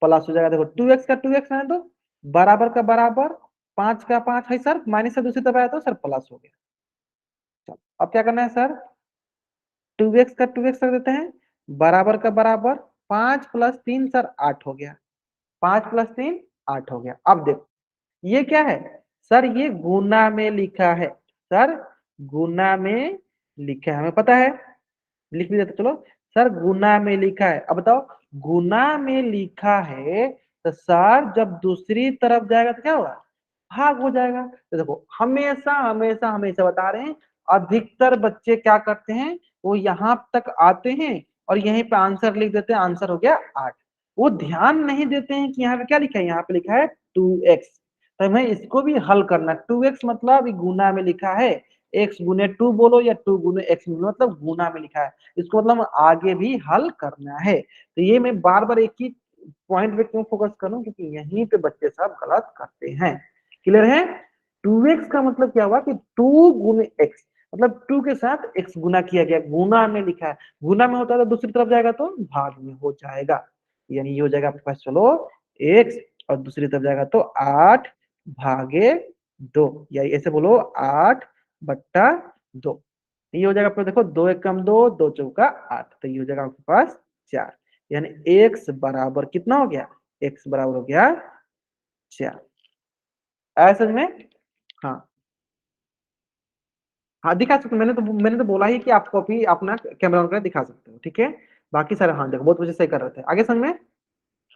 प्लस हो जाएगा। देखो 2x का 2x है तो बराबर का बराबर, 5 का 5 है सर, माइनस से दूसरी तरफ आया तो सर प्लस हो गया। चलो अब क्या करना है सर, 2x का 2x रख देते हैं, बराबर का बराबर, 5 + 3 सर 8 हो गया, 5 + 3 8 हो गया। अब देखो ये क्या है सर, ये गुना में लिखा है सर, गुना में लिखा है, हमें पता है, लिख भी देते चलो। सर गुना में लिखा है, अब बताओ गुना में लिखा है तो सर जब दूसरी तरफ जाएगा तो क्या होगा, भाग हो जाएगा। तो देखो हमेशा हमेशा हमेशा बता रहे हैं, अधिकतर बच्चे क्या करते हैं, वो यहाँ तक आते हैं और यहीं पे आंसर लिख देते हैं, आंसर हो गया 8। वो ध्यान नहीं देते हैं कि यहाँ पे क्या लिखा है, यहाँ पे लिखा है 2x, तो हमें इसको भी हल करना। 2x मतलब गुना में लिखा है, x×2 बोलो या 2×x मतलब गुना में लिखा है, इसको मतलब आगे भी हल करना है। तो ये मैं बार बार एक ही पॉइंट पे क्यों फोकस करूं, क्योंकि यहीं पे बच्चे सब गलत करते हैं। क्लियर है, 2x का मतलब क्या हुआ कि 2×x, मतलब 2 के साथ x गुना किया गया, गुना में लिखा है, गुना में होता है तो दूसरी तरफ जाएगा तो भाग में हो जाएगा, यानी ये हो जाएगा आपके पास चलो x, और दूसरी तरफ जाएगा तो 8/2, या ऐसे बोलो 8/2। ये हो जाएगा आपको, देखो 2 × 1 = 2, 2×4 = 8, तो ये हो जाएगा आपके पास 4, यानी x बराबर कितना हो गया, x बराबर हो गया 4। ऐसे में हाँ हाँ दिखा सकते हो, मैंने तो बोला ही कि आप कॉपी अपना कैमरा ऑन कर दिखा सकते हो, ठीक है। बाकी सारे हाँ देखो बहुत मुझे सही कर रहे थे, आगे समझ में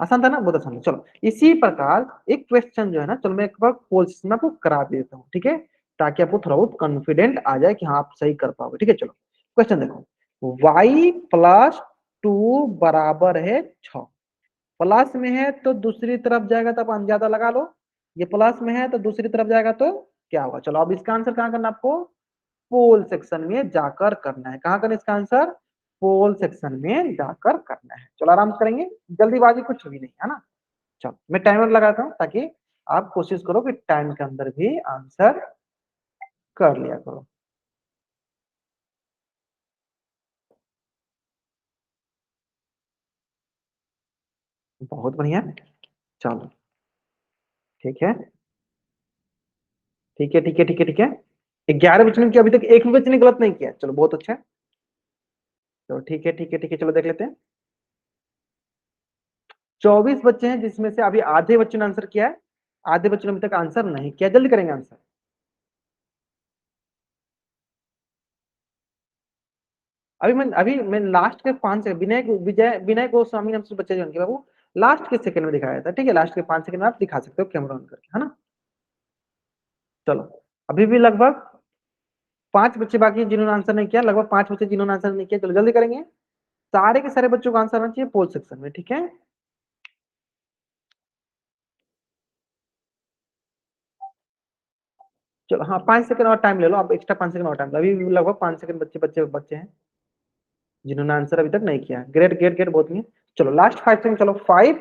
आसान था ना, बहुत आसान था। चलो इसी प्रकार एक क्वेश्चन जो है ना, चलो मैं एक बार कोशिश में आपको करा देता हूँ, ठीक है, ताकि आपको थोड़ा बहुत कॉन्फिडेंट आ जाए कि हाँ आप सही कर पाओगे, ठीक है। चलो क्वेश्चन देखो, y+2 बराबर है 6, प्लस में है तो दूसरी तरफ जाएगा तो आप अंदाजा लगा लो, ये प्लस में है तो दूसरी तरफ जाएगा तो क्या होगा। चलो अब इसका आंसर कहाँ करना आपको, पोल सेक्शन में जाकर करना है। कहाँ करना इसका आंसर, पोल सेक्शन में जाकर करना है। चलो आराम से करेंगे, जल्दीबाजी कुछ भी नहीं है ना। चलो मैं टाइमर लगाता हूँ ताकि आप कोशिश करो कि टाइम के अंदर भी आंसर कर लिया करो। बहुत बढ़िया, चलो ठीक है ठीक है ठीक है ठीक है ठीक है। 11 बच्चों ने किया, अभी तक एक भी बच्चे ने गलत नहीं किया, चलो बहुत अच्छा है। तो ठीक है ठीक है ठीक है, चलो देख लेते हैं। 24 बच्चे हैं जिसमें से अभी आधे बच्चों ने आंसर किया है, आधे बच्चों ने अभी तक आंसर नहीं किया, जल्दी करेंगे आंसर। अभी मैं लास्ट के 5 सेकंड, विनय गोस्वामी नाम से बच्चे जो उनके बाबू लास्ट के सेकंड में दिखाया था, ठीक है, लास्ट के 5 सेकंड में आप दिखा सकते हो कैमरा ऑन करके, है ना। चलो अभी भी लगभग 5 बच्चे बाकी हैं जिन्होंने आंसर नहीं किया, लगभग 5 बच्चे जिन्होंने आंसर नहीं किया, चलो जल्दी करेंगे। सारे के सारे बच्चों का आंसर आना चाहिए पोल सेक्शन में, ठीक है। चलो हाँ 5 सेकंड और टाइम ले लो आप, एक्स्ट्रा 5 सेकंड और टाइम, अभी भी लगभग 5 सेकंड बच्चे बच्चे बच्चे हैं जिन्होंने आंसर अभी तक नहीं किया, ग्रेट ग्रेट ग्रेट, बहुत नहीं। चलो लास्ट 5 सेकंड, चलो 5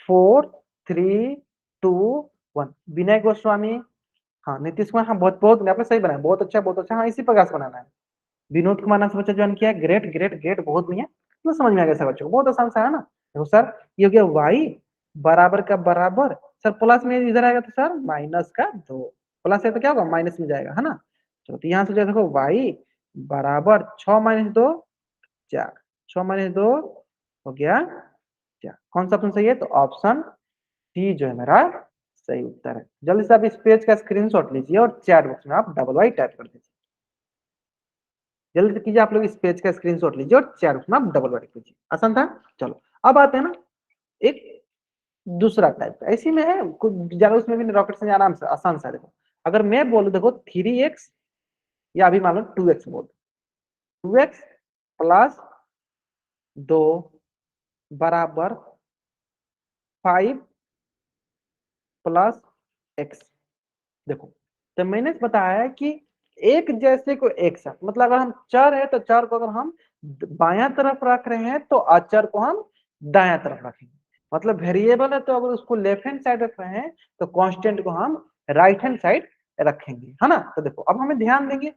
4 3 2 1, विनय गोस्वामी, हाँ नीतीश कुमार, हाँ बहुत बहुत आपने सही बनाया, बहुत अच्छा बहुत अच्छा, हाँ इसी प्रकार से बनाना है। विनोद कुमार नाम से बच्चा ज्वाइन किया, ग्रेट ग्रेट ग्रेट, बहुत बढ़िया, तो समझ में आ गया सर बच्चों को, बहुत आसान सा है ना। देखो सर ये हो गया y बराबर का बराबर, सर प्लस में इधर आएगा तो सर -2, प्लस है तो क्या होगा माइनस में जाएगा, है ना। चलो तो यहाँ से जो देखो y बराबर 6 - 2 4, 6 - 2 हो गया 4, कौन सा ऑप्शन सही है, तो ऑप्शन डी जो है मेरा सही उत्तर है। जल्दी से आप इस पेज का स्क्रीनशॉट लीजिए और चैट बॉक्स में आप डबल वाई टाइप कर दीजिए, जल्दी से कीजिए आप लोग, इस पेज का स्क्रीनशॉट लीजिए और चैट बॉक्स में आप डबल वाई कीजिए, आसान था। चलो अब आते हैं ना एक दूसरा टाइप का, इसी में है कुछ ज्यादा, उसमें भी रॉकेट से आराम से आसान सा। देखो अगर मैं बोलूं देखो 3x, या अभी मान लो 2x बोल, 2x + 2 बराबर 5 + x। देखो तो मैंने बताया है कि एक जैसे को एक साथ, मतलब अगर हम चर है तो चर को अगर हम बायां तरफ रख रहे हैं तो अचर को हम दायां तरफ रखेंगे। मतलब वेरिएबल है तो अगर उसको लेफ्ट हैंड साइड रख रहे हैं तो कांस्टेंट को हम राइट हैंड साइड रखेंगे, है ना। तो देखो अब हमें ध्यान देंगे,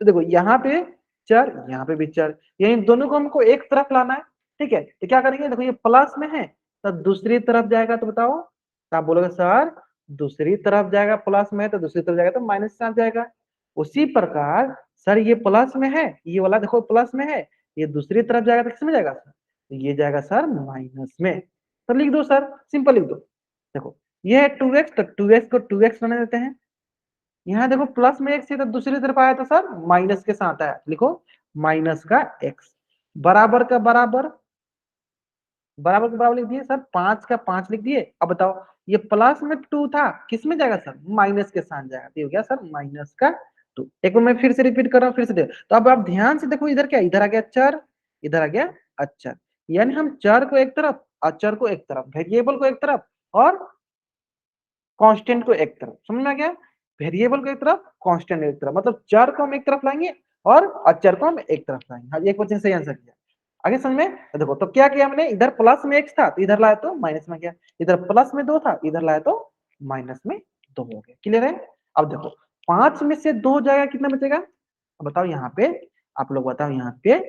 तो देखो यहाँ पे चर, यहाँ पे भी चर, ये इन दोनों को हमको एक तरफ लाना है। ठीक है, तो क्या करेंगे, देखो ये प्लस में है तो दूसरी तरफ जाएगा, तो बताओ, तो आप बोलोगे सर दूसरी तरफ जाएगा, प्लस में है तो दूसरी तरफ जाएगा तो माइनस से जाएगा। उसी प्रकार सर ये प्लस में है, ये वाला देखो प्लस में है, ये दूसरी तरफ जाएगा तो किस में जाएगा सर, तो ये जाएगा सर माइनस में। तो लिख दो सर, सिंपल लिख दो। देखो ये है 2x, तो 2x को 2x बना देते हैं। यहाँ देखो प्लस में एक्स है तो दूसरी तरफ आया तो सर माइनस के साथ आया, लिखो माइनस का एक्स, बराबर का बराबर, बराबर के बराबर लिख दिए सर, 5 का 5 लिख दिए। अब बताओ ये प्लस में 2 था, किस में जाएगा सर, माइनस के साथ जाएगा, तो हो गया सर माइनस का 2। एक बार मैं फिर से रिपीट कर रहा हूँ, फिर से देखो, तो अब आप ध्यान से देखो, इधर क्या, इधर आ गया चर, इधर आ गया अचर, यानी हम चर को एक तरफ, अचर को एक तरफ, वेरिएबल को एक तरफ और कांस्टेंट को एक तरफ, समझ में आ गया। वेरिएबल को एक तरफ, कांस्टेंट एक तरफ, मतलब चर को हम एक तरफ लाएंगे और अचर को हम एक तरफ लाएंगे। हाँ, एक क्वेश्चन सही आंसर किया। आगे समझ में, तो देखो तो क्या किया हमने, इधर प्लस में एक्स था तो इधर लाया तो माइनस में गया, इधर प्लस में 2 था इधर लाया तो माइनस में 2 हो गया। क्लियर है। अब देखो 5 में से 2 जाएगा, कितना बचेगा, अब बताओ यहाँ पे, आप लोग बताओ यहाँ पे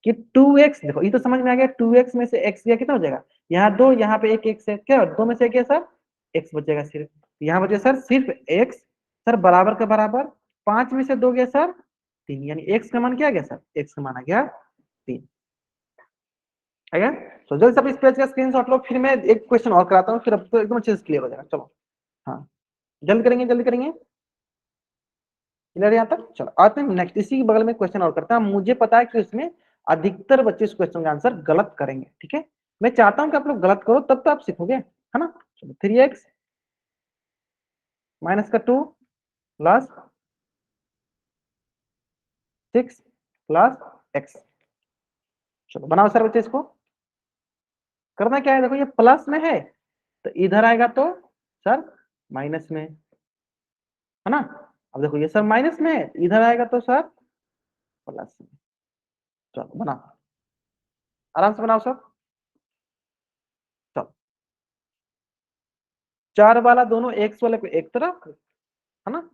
कि 2x, देखो ये तो समझ में आ गया, 2x में से x गया कितना हो जाएगा, यहाँ 2, यहाँ पे एक x है, क्या 2 में से क्या सर x बचेगा सिर्फ, यहाँ बचे सर सिर्फ x, सर बराबर का बराबर, 5 में से 2 गया सर 3, यानी x का मान क्या आ गया सर, x का मान आ गया 3। आया। तो जल्दी से आप इस पेज का स्क्रीनशॉट लो, फिर मैं एक क्वेश्चन और कराता हूँ, फिर अब तो एकदम अच्छे से क्लियर हो जाएगा। चलो हाँ, जल्दी करेंगे जल्दी करेंगे, क्लियर यहाँ तक। चलो आते हैं नेक्स्ट, इसी के बगल में क्वेश्चन और करते हैं। मुझे पता है कि उसमें अधिकतर बच्चे इस क्वेश्चन का आंसर गलत करेंगे, ठीक है, मैं चाहता हूं कि आप लोग गलत करो तब तो आप सीखोगे, है ना। चलो 3x माइनस का 2 प्लस 6 प्लस x। चलो बनाओ सर बच्चे, इसको करना क्या है, देखो ये प्लस में है तो इधर आएगा तो सर माइनस में, है ना। अब देखो ये सर माइनस में है, इधर आएगा तो सर प्लस में। चलो बनाओ, आराम से बनाओ सर। चलो चार वाला दोनों एक्स वाले को एक तरफ, है ना,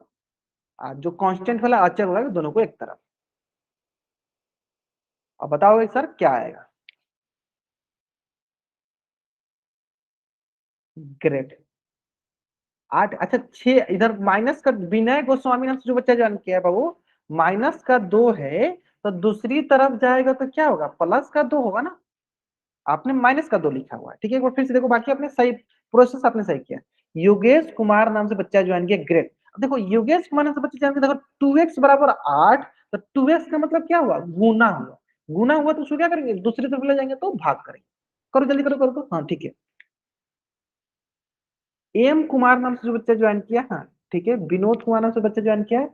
जो कांस्टेंट वाला अचर वाला दोनों को एक तरफ। अब बताओ सर क्या आएगा, ग्रेट 8, अच्छा 6, इधर माइनस का, विनय गोस्वामी नाम से जो बच्चा ज्वाइन किया है बाबू, माइनस का 2 है तो दूसरी तरफ जाएगा तो क्या होगा, प्लस का 2 होगा ना, आपने माइनस का 2 लिखा हुआ है, ठीक है। एक बार फिर से देखो, बाकी आपने सही प्रोसेस आपने सही किया। योगेश कुमार नाम से बच्चा ज्वाइन किया, ग्रेट। अब देखो योगेश कुमार नाम से बच्चा ज्वाइन किया, देखो 2x बराबर 8, तो 2x का मतलब क्या हुआ, गुना हुआ, गुना हुआ तो उसको क्या करेंगे, दूसरी तरफ ले जाएंगे तो भाग करेंगे। करो जल्दी करो करो, हाँ ठीक है। एम कुमार नाम से जो बच्चा ज्वाइन किया, हाँ ठीक है, विनोद कुमार नाम से बच्चा ज्वाइन किया है।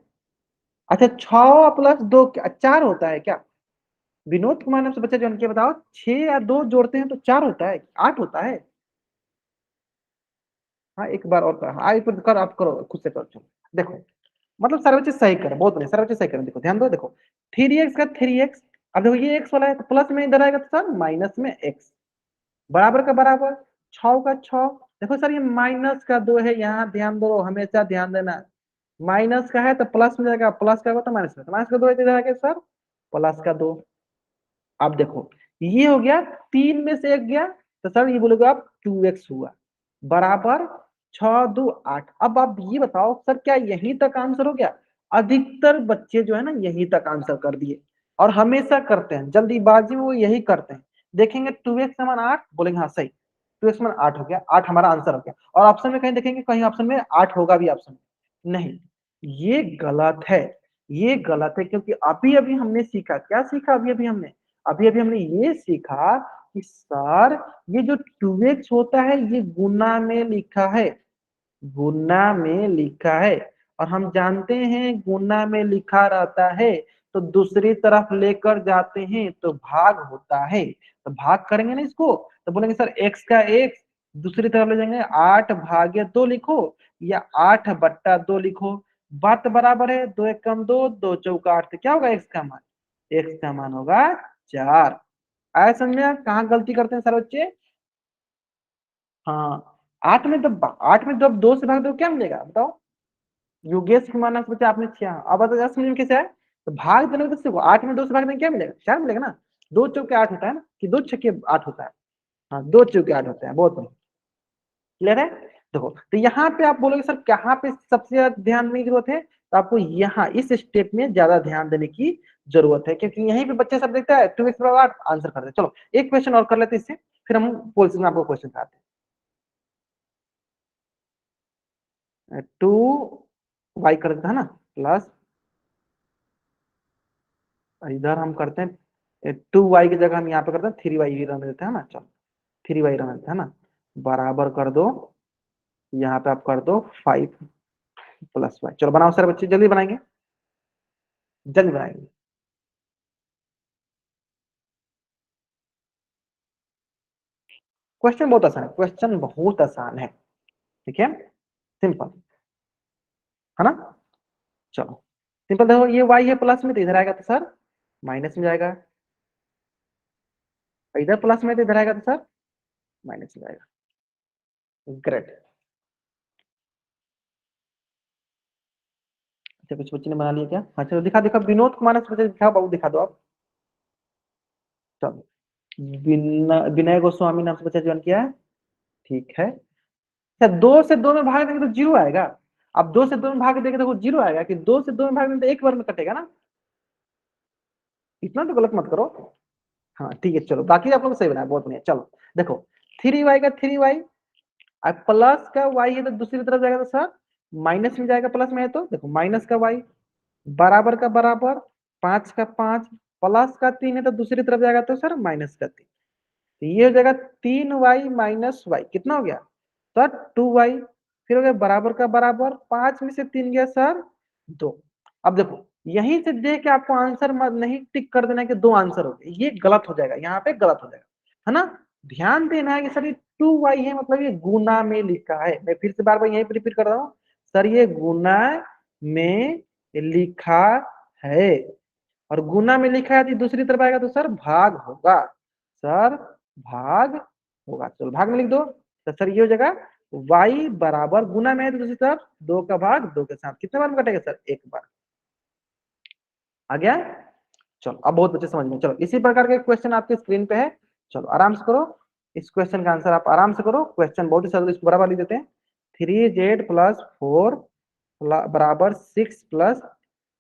अच्छा 6 + 2 4 होता है क्या, विनोद कुमार नाम से बच्चा ज्वाइन किया, बताओ 6 या 2 जोड़ते हैं तो 4 होता है, 8 होता है। हाँ एक बार और कर, हाँ एक बार कर, आप करो खुद से करो, चलो देखो, मतलब सारे बच्चे सही करें, बहुत बढ़िया, सारे बच्चे सही करें, देखो ध्यान दो, देखो 3x का 3x, अब देखो ये x वाला है तो प्लस में इधर आएगा तो सर माइनस में x, बराबर का बराबर, 6 का 6, देखो सर ये माइनस का 2 है, यहाँ ध्यान दो, हमेशा ध्यान देना, माइनस का है तो प्लस में जाएगा, प्लस का होगा तो माइनस में, माइनस का 2 इधर आ गया सर प्लस का 2। अब देखो ये हो गया, 3 में से 1 गया तो सर ये बोलोगे आप 2x हुआ, बराबर 6 2 8। अब आप ये बताओ सर क्या यहीं तक आंसर हो गया, अधिकतर बच्चे जो है ना यहीं तक आंसर कर दिए, और हमेशा करते हैं जल्दीबाजी में, वो यही करते हैं, देखेंगे 2x समान 8, बोलेंगे हाँ सही, 2x समान 8 हो गया, 8 हमारा आंसर हो गया, और ऑप्शन में कहीं देखेंगे, कहीं ऑप्शन में 8 होगा भी ऑप्शन में, नहीं, ये गलत है, ये गलत है, क्योंकि अभी अभी हमने सीखा, क्या सीखा अभी अभी हमने, अभी अभी हमने ये सीखा कि सर ये जो 2x होता है ये गुना में लिखा है, गुना में लिखा है, और हम जानते हैं गुना में लिखा रहता है तो दूसरी तरफ लेकर जाते हैं तो भाग होता है, तो भाग करेंगे ना इसको, तो बोलेंगे सर x का x, दूसरी तरफ ले जाएंगे 8 भागे 2 लिखो या 8/2 लिखो, बात बराबर है, 2 एक कम 2, 2 चौका 8, तो क्या होगा एक्स का मान? एक्स का मान होगा 4। आया समझ में? कहाँ गलती करते हैं सर बच्चे? हाँ, 8 में जब 2 से भाग दो क्या मिलेगा बताओ? योगेश की माना बच्चा आपने 6, अब बताओ समझ में कैसे है? तो भाग देने को तो 8 में 2 से भाग देने क्या मिलेगा? 4 मिलेगा ना। 2 चौके 8 होता है ना, कि 2 छक्के 8 होता है? हाँ, 2 चौके 8 होते हैं, बहुत बढ़िया। क्लियर है? देखो, तो यहाँ पे आप बोलोगे सर कहाँ पे सबसे ज्यादा ध्यान देने की जरूरत है? तो आपको यहाँ इस स्टेप में ज्यादा ध्यान देने की जरूरत है, क्योंकि यहीं पे बच्चे सब देखता है 2x बराबर 8 आंसर करते हैं। चलो एक क्वेश्चन और कर लेते हैं इससे, फिर हम पॉलिसी में आपको क्वेश्चन आते हैं। 2y कर देते हैं ना, प्लस इधर हम करते हैं 2y की जगह हम यहाँ पे करते हैं 3y भी रहने देते हैं ना। चलो 3y रहने देते हैं ना, बराबर कर दो, यहाँ पे आप कर दो 5 प्लस y। चलो बनाओ सर बच्चे, जल्दी बनाएंगे, जल्दी बनाएंगे। क्वेश्चन बहुत आसान है, क्वेश्चन बहुत आसान है, ठीक है, सिंपल है ना। चलो सिंपल, देखो ये y है प्लस में, तो इधर आएगा तो सर माइनस में जाएगा, इधर प्लस में तो इधर आएगा तो सर माइनस में जाएगा। ग्रेट। अच्छा कुछ बच्चे ने बना लिया क्या? हाँ चलो दिखा, दिखा विनोद कुमार से बच्चे दिखा, बाबू दिखा दो आप। चलो विनय गोस्वामी नाम से बच्चा ज्वाइन किया है, ठीक है। अच्छा 2 से 2 में भाग देंगे तो 0 आएगा। अब 2 से 2 में भाग देंगे तो 0 आएगा, कि 2 से 2 में भाग देंगे तो एक बार में कटेगा ना, इतना तो गलत मत करो। हाँ ठीक है, चलो बाकी आप लोग सही बनाया, बहुत बढ़िया। चलो देखो 3y का 3y, अब प्लस का y है तो दूसरी तरफ जाएगा तो सर माइनस में जाएगा, प्लस में है तो देखो माइनस का y, बराबर का बराबर, 5 का 5, प्लस का 3 है तो दूसरी तरफ जाएगा तो सर माइनस का 3। तो ये हो जाएगा 3y माइनस y, कितना हो गया सर? 2y। फिर हो गया बराबर का बराबर, 5 में से 3 गया सर 2। अब देखो यहीं से देख के आपको आंसर नहीं टिक कर देना है कि 2 आंसर हो गए, ये गलत हो जाएगा, यहाँ पे गलत हो जाएगा, है ना। ध्यान देना है कि सर ये 2y है, मतलब ये गुना में लिखा है। मैं फिर से बार बार यहीं पर रिपीट कर रहा हूँ, सर ये गुना में लिखा है, और गुना में लिखा है तो दूसरी तरफ आएगा तो सर भाग होगा, सर भाग होगा। चलो भाग में लिख दो, तो सर ये हो जाएगा y बराबर, गुना में है तो दूसरी तरफ 2 का भाग 2 के साथ, कितने बार में कटेगा सर? एक बार। आ गया? चलो अब बहुत बच्चे समझ में। चलो इसी प्रकार के क्वेश्चन आपके स्क्रीन पे है, चलो आराम से करो, इस क्वेश्चन का आंसर आप आराम से करो। क्वेश्चन बहुत ही सरल, इसको बराबर लिख देते हैं। 3z+4 बराबर 6 +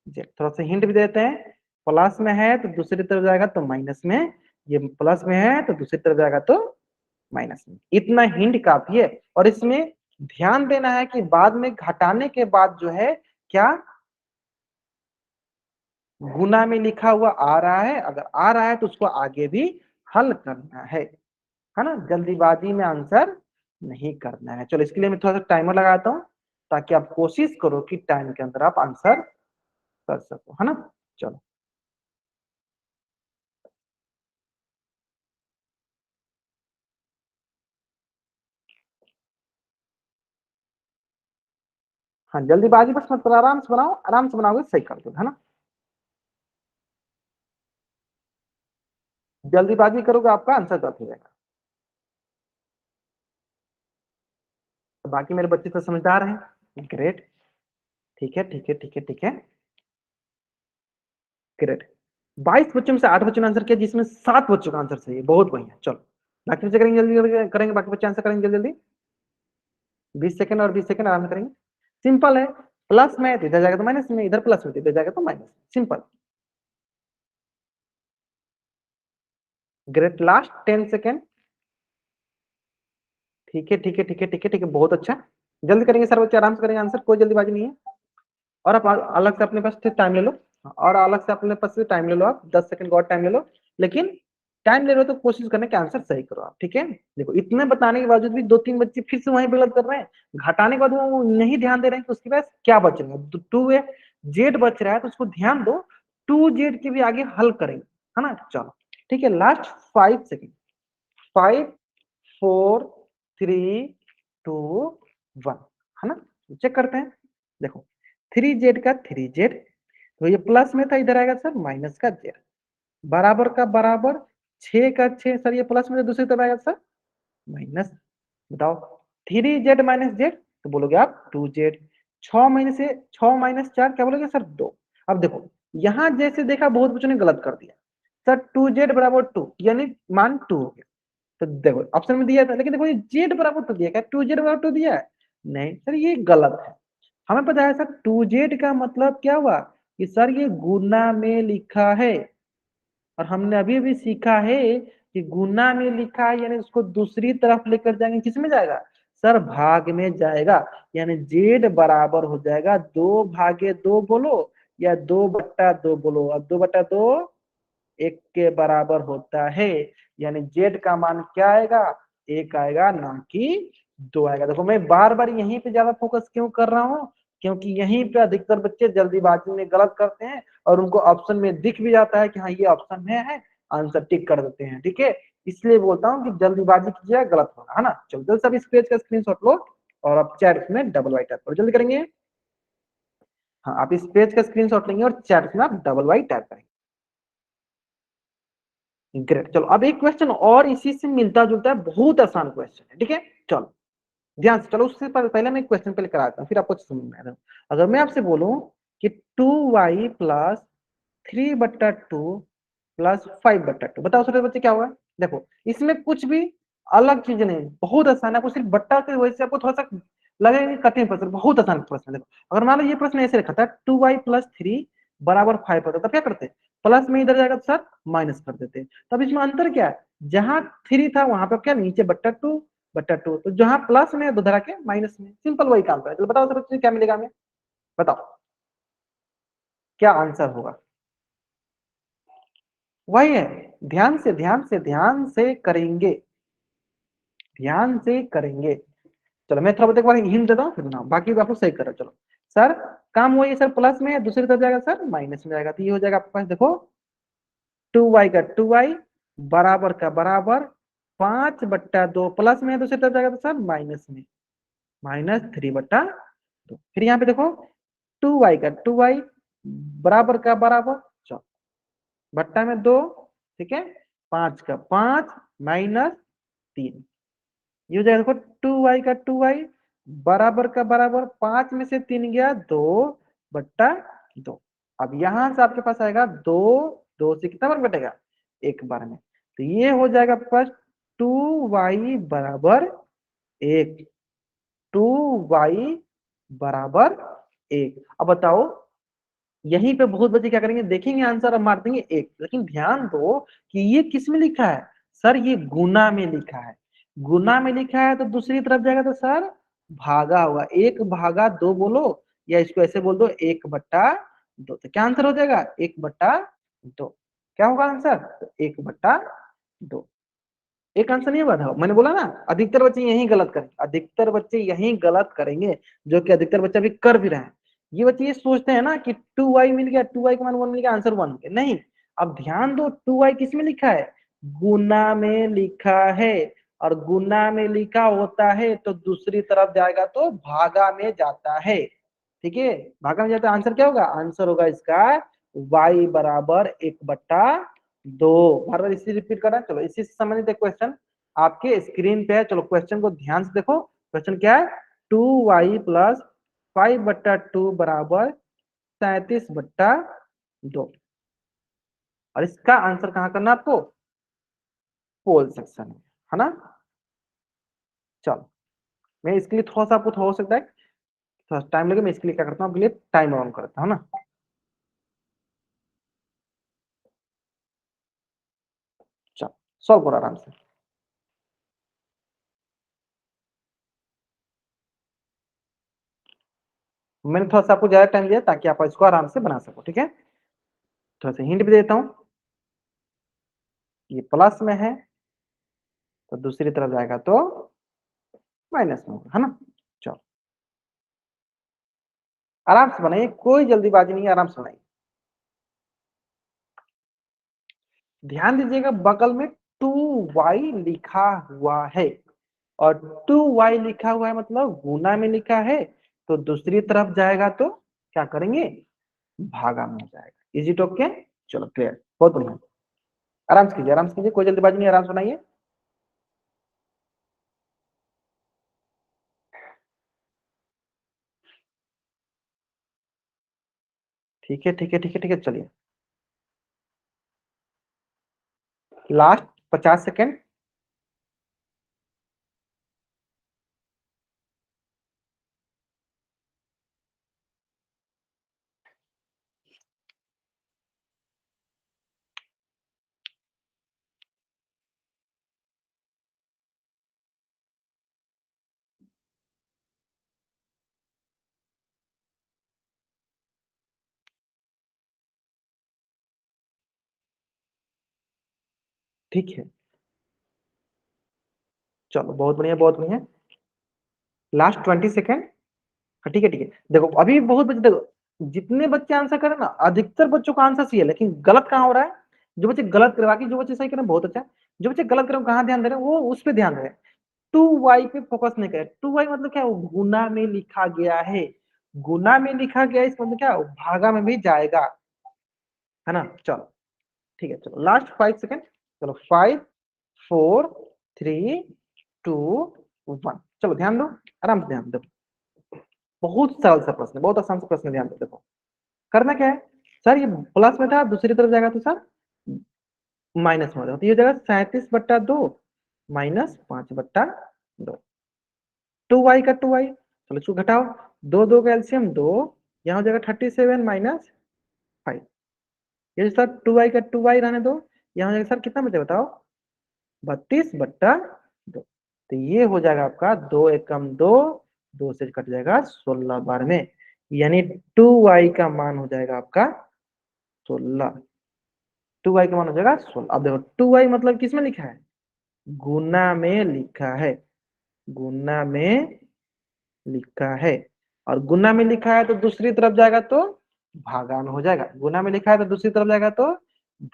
z। थोड़ा सा हिंट भी देते हैं, प्लस में है तो दूसरी तरफ जाएगा तो माइनस में, ये प्लस में है तो दूसरी तरफ जाएगा तो माइनस में। इतना हिंट काफी है, और इसमें ध्यान देना है कि बाद में घटाने के बाद जो है क्या गुना में लिखा हुआ आ रहा है, अगर आ रहा है तो उसको आगे भी हल करना है ना, जल्दीबाजी में आंसर नहीं करना है। चलो इसके लिए मैं थोड़ा सा टाइमर लगाता हूँ, ताकि आप कोशिश करो कि टाइम के अंदर आप आंसर कर सको, है ना। चलो हाँ, जल्दीबाजी बस मत करो, आराम से बनाओ, आराम से बनाओगे सही कर दो, है ना। जल्दीबाजी करोगे आपका आंसर गलत हो जाएगा। तो बाकी मेरे बच्चे तो समझदार हैं, ग्रेट, ठीक है ठीक है ठीक है ठीक है, ग्रेट। 22 बच्चों में से 8 बच्चों ने आंसर किया, जिसमें 7 बच्चों का आंसर सही है, बहुत बढ़िया। चलो बाकी बच्चे करेंगे, जल्दी जल्दी करेंगे, बाकी बच्चे आंसर करेंगे जल्दी जल्दी, 20 सेकंड और 20 सेकंड आराम से करेंगे। सिंपल है, प्लस में तो इधर जाएगा तो माइनस में, इधर प्लस में तो इधर जाएगा तो minus, simple. Great, last 10 second. ठीक है ठीक है ठीक है ठीक है ठीक है, बहुत अच्छा, जल्दी करेंगे सर बच्चे, आराम से करेंगे आंसर, कोई जल्दीबाजी नहीं है। और आप अलग से अपने पास से टाइम ले लो, और अलग से अपने पास से टाइम ले लो, आप 10 सेकंड का और टाइम ले लो, लेकिन टाइम ले रहे हो तो कोशिश करने के आंसर सही करो आप, ठीक है। देखो इतने बताने के बावजूद भी 2-3 बच्चे फिर से वहीं पे गलत कर रहे हैं, घटाने के बाद वो नहीं ध्यान दे रहे हैं कि उसके पास क्या बच रहा है, 2z बच रहा है तो उसको ध्यान दो, 2z के भी आगे हल करेंगे, है ना। चलो ठीक है, लास्ट 5 सेकेंड, 5 4 3 2 1, है ना। चेक करते हैं, देखो 3z का 3z, तो ये प्लस में था, इधर आएगा सर माइनस का z, बराबर का बराबर 6 का 6, सर ये प्लस में दूसरी तरफ आएगा सर माइनस। बताओ 3z माइनस z, तो बोलोगे आप 2z। 6 माइनस से 6 माइनस 4 क्या बोलोगे सर 2। अब देखो यहां जैसे देखा बहुत बच्चों ने गलत कर दिया, सर 2z बराबर 2 यानी मान 2 हो गया। तो देखो ऑप्शन में दिया था, लेकिन देखो ये z बराबर 2 दिया, क्या 2z बराबर 2 दिया है? नहीं सर ये गलत है। हमें पता है सर 2z का मतलब क्या हुआ कि सर ये गुना में लिखा है, और हमने अभी भी सीखा है कि गुना में लिखा है यानी उसको दूसरी तरफ लेकर जाएंगे, किस में जाएगा सर भाग में जाएगा, यानी जेड बराबर हो जाएगा 2/2 बोलो या 2/2 बोलो। अब 2/2 1 के बराबर होता है, यानी जेड का मान क्या आएगा 1 आएगा, ना कि 2 आएगा। देखो मैं बार बार यहीं पे ज्यादा फोकस क्यों कर रहा हूँ, क्योंकि यहीं पे अधिकतर बच्चे जल्दीबाजी में गलत करते हैं और उनको ऑप्शन में दिख भी जाता है कि हाँ ये ऑप्शन में है, आंसर टिक कर देते हैं। ठीक है, इसलिए बोलता हूँ कि जल्दीबाजी कीजिए, गलत होगा, है ना। चलो जल्दी सब इस पेज का स्क्रीनशॉट लो और आप चैट में डबल वाई टाइप करो, जल्दी करेंगे। हाँ आप इस पेज का स्क्रीनशॉट लेंगे और चैट में आप डबल वाई टाइप करेंगे। ग्रेट, चलो अब एक क्वेश्चन और इसी से मिलता जुलता है, बहुत आसान क्वेश्चन है। ठीक है चलो ध्यान से, चलो उससे पहले मैं क्वेश्चन पहले कराता हूँ, फिर आपको समझ में आएगा। अगर मैं आपसे बोलूं कि 2y प्लस 3/2 प्लस 5/2, बताओ छोटे बच्चे क्या होगा। देखो इसमें कुछ भी अलग चीज नहीं, बहुत आसान है, आपको सिर्फ बट्टा की वजह से आपको थोड़ा सा लगेगा कि कठिन प्रश्न, बहुत आसान प्रश्न है। देखो अगर मान लो ये प्रश्न ऐसे रखा था 2y+3 बराबर 5 होता, तब क्या करते, प्लस में इधर जाएगा तो सर माइनस कर देते। तब इसमें अंतर क्या है, जहां 3 था वहां पर क्या नीचे बट्टा 2, तो जहां प्लस में है उधर आके माइनस में, सिंपल वही काम करें। तो बताओ सर बच्चे क्या मिलेगा हमें, बताओ क्या आंसर होगा। वही है, ध्यान से ध्यान से ध्यान से करेंगे, ध्यान से करेंगे। चलो मैं थोड़ा बहुत एक बार हिंट देता हूँ फिर ना, बाकी आप लोग सही करो। चलो सर काम वही है सर, प्लस में दूसरी तरफ जाएगा सर माइनस में जाएगा, तो ये हो जाएगा आपके पास देखो 2y का 2y बराबर का बराबर 5/2, प्लस में दूसरी तरफ जाएगा तो सर माइनस में -3/2। फिर यहाँ पे देखो 2y का 2y बराबर का बराबर, चलो बट्टा में 2, ठीक है 5 का 5 -3, ये हो जाएगा देखो 2y का 2y बराबर का बराबर 5 में से 3 गया 2/2। अब यहां से आपके पास आएगा 2 से कितना बार कटेगा, एक बार में, तो ये हो जाएगा आपके पास 2y बराबर 1, 2y बराबर 1। अब बताओ यहीं पे बहुत बच्चे क्या करेंगे, देखेंगे आंसर और मार देंगे 1, लेकिन ध्यान दो कि ये किस में लिखा है सर, ये गुना में लिखा है। गुना में लिखा है तो दूसरी तरफ जाएगा तो सर भागा होगा, 1/2 बोलो या इसको ऐसे बोल दो 1/2, तो क्या आंसर हो जाएगा 1/2। क्या होगा आंसर, तो 1/2। एक आंसर नहीं हुआ था, मैंने बोला ना अधिकतर बच्चे यही गलत करेंगे, अधिकतर बच्चे यही गलत करेंगे, जो कि अधिकतर बच्चे अभी कर भी रहे हैं। ये बच्चे ये सोचते हैं ना कि 2y मिल गया, 2y का मान 1 मिल गया, आंसर 1 हो गया, नहीं। अब ध्यान दो 2y किस में लिखा है, गुना में लिखा है, और गुना में लिखा होता है तो दूसरी तरफ जाएगा तो भागा में जाता है। ठीक है भागा में जाता है, आंसर क्या होगा, आंसर होगा इसका y बराबर 1/2। बार बार इसी रिपीट करना। चलो इसी से संबंधित एक क्वेश्चन आपके स्क्रीन पे है, चलो क्वेश्चन को ध्यान से देखो। क्वेश्चन क्या है, 2y प्लस 5/2 बराबर 37/2, और इसका आंसर कहाँ करना आपको, पोल सेक्शन में, है ना। चलो मैं इसके लिए थोड़ा सा आपको हो सकता है थोड़ा टाइम लगे, मैं इसके लिए क्या करता हूँ, आपके लिए टाइम ऑन करता हूँ ना। चलो सॉल्व करो आराम से। मैंने थोड़ा सा आपको ज्यादा टाइम दिया ताकि आप इसको आराम से बना सको, ठीक है। थोड़ा सा हिंट भी देता हूँ, ये प्लस में है तो दूसरी तरफ जाएगा तो माइनस में होगा, है ना। चलो आराम से बनाइए, कोई जल्दीबाजी नहीं है, आराम से बनाइए। ध्यान दीजिएगा बगल में 2y लिखा हुआ है, और 2y लिखा हुआ है मतलब गुना में लिखा है, तो दूसरी तरफ जाएगा तो क्या करेंगे, भागा में हो जाएगा। इजी टॉक के, चलो क्लियर, बहुत बढ़िया। आराम से कीजिए, कोई जल्दीबाजी नहीं, आराम से सुनाइए। ठीक है, चलिए लास्ट 50 सेकेंड। ठीक है, चलो बहुत बढ़िया बहुत बढ़िया। Last 20 second. हाँ ठीक है, देखो अभी बहुत बच्चे, देखो जितने बच्चे आंसर करें ना, अधिकतर बच्चों का आंसर सही है, लेकिन गलत कहाँ हो रहा है, जो बच्चे गलत करे, बाकी जो बच्चे सही करें बहुत अच्छा है, जो बच्चे गलत करें कहाँ ध्यान दे रहे हैं, वो उस पर ध्यान दे रहे हैं। 2y पे फोकस नहीं करें। 2y मतलब क्या, गुना में लिखा गया है, गुना में लिखा गया है, इसका मतलब क्या, भागा में भी जाएगा, है ना। चलो ठीक है, चलो लास्ट 5 सेकेंड। चलो 5, 4, 3, 2, 1। चलो ध्यान दो, आराम से ध्यान दो। बहुत सरल सा प्रश्न, बहुत आसान सा प्रश्न, ध्यान दो। देखो करना क्या है, सर ये प्लस में था, दूसरी तरफ जाएगा तो सर माइनस में हो जाएगा, तो ये हो जाएगा 37/2 -5/2। 2y का 2y, चलो इसको घटाओ, दो दो का एल्सियम 2, यहाँ हो जाएगा 37 - 5। ये सर 2y का 2y रहने दो, यहाँ हो जाएगा सर कितना बचे बताओ, 32/2। तो ये हो जाएगा आपका 2 एकम 2, 2 से कट जाएगा 16 बार में, यानी 2y का मान हो जाएगा आपका 16। 2y का मान हो जाएगा 16। अब देखो 2y मतलब किसमें लिखा है, गुना में लिखा है, गुना में लिखा है, और गुना में लिखा है तो दूसरी तरफ जाएगा तो भागा में हो जाएगा, गुना में लिखा है तो दूसरी तरफ जाएगा तो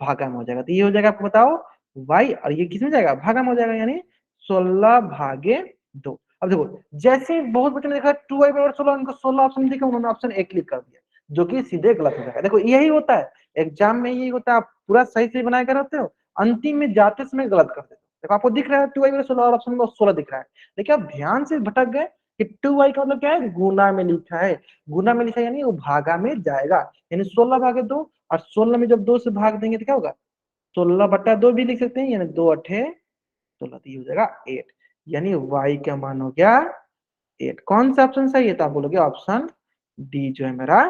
भागा में हो जाएगा। तो ये हो जाएगा आपको बताओ y, और ये किसमें जाएगा, भागा में हो जाएगा, यानी 16/2। अब देखो जैसे बहुत बच्चों ने देखा 2y बराबर 16, उनको 16 ऑप्शन दिखा, उन्होंने ऑप्शन ए क्लिक कर दिया, जो कि सीधे गलत हो जाएगा। देखो यही होता है एग्जाम में, यही होता है, आप पूरा सही सही बना कर रखते हो, अंतिम में जाते समय गलत कर देते हो। देखो आपको दिख रहा है 2y बराबर 16 और ऑप्शन में 16 दिख रहा है, लेकिन आप ध्यान से भटक गए कि 2y का मतलब क्या है, गुना में लिखा है, गुना में लिखा है यानी वो भागा में जाएगा, यानी 16/2, और 16 में जब 2 से भाग देंगे तो क्या होगा, 16/2 भी लिख सकते हैं, यानी 2 × 8 = 16, तो ये हो जाएगा 8, यानी y का मान हो गया 8। कौन सा ऑप्शन सही है, तो आप बोलोगे ऑप्शन डी जो है मेरा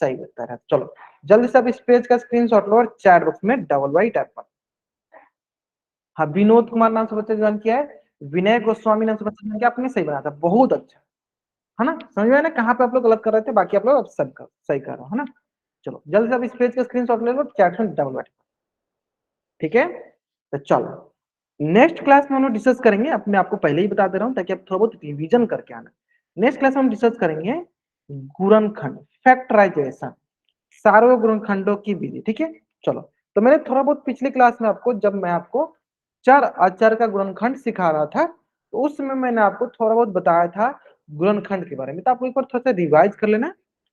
सही उत्तर है। चलो जल्दी से आप इस पेज का स्क्रीनशॉट लो और चैट बॉक्स में डबल वाई टाइप कर। हाँ विनोद कुमार नाम से बच्चे ज्वाइन किया है, विनय गोस्वामी नाम से बच्चे ज्वाइन किया, आपने सही बनाया था, बहुत अच्छा, है ना। समझ में आया ना कहाँ पे आप लोग गलत कर रहे थे, बाकी आप लोग अब सब सही कर रहे हो, है ना। चलो जल्दी से आप इस पेज का स्क्रीनशॉट ले लो, चैट में डबल वाई, ठीक है। तो चलो नेक्स्ट क्लास में हम लोग डिस्कस करेंगे, अपने आपको पहले ही बता दे रहा हूँ ताकि आप थोड़ा बहुत रिवीजन करके आना। नेक्स्ट क्लास में हम डिस्कस करेंगे गुणनखंड, फैक्टराइजेशन, सार्वगुणनखंडों की विधि, ठीक है। चलो तो मैंने थोड़ा बहुत पिछली क्लास में आपको, जब मैं आपको चर अचर का गुणनखंड सिखा रहा था, तो उस समय मैंने आपको थोड़ा बहुत बताया था गुणनखंड के बारे में, तो आपको एक बार थोड़ा सा रिवाइज कर लेना,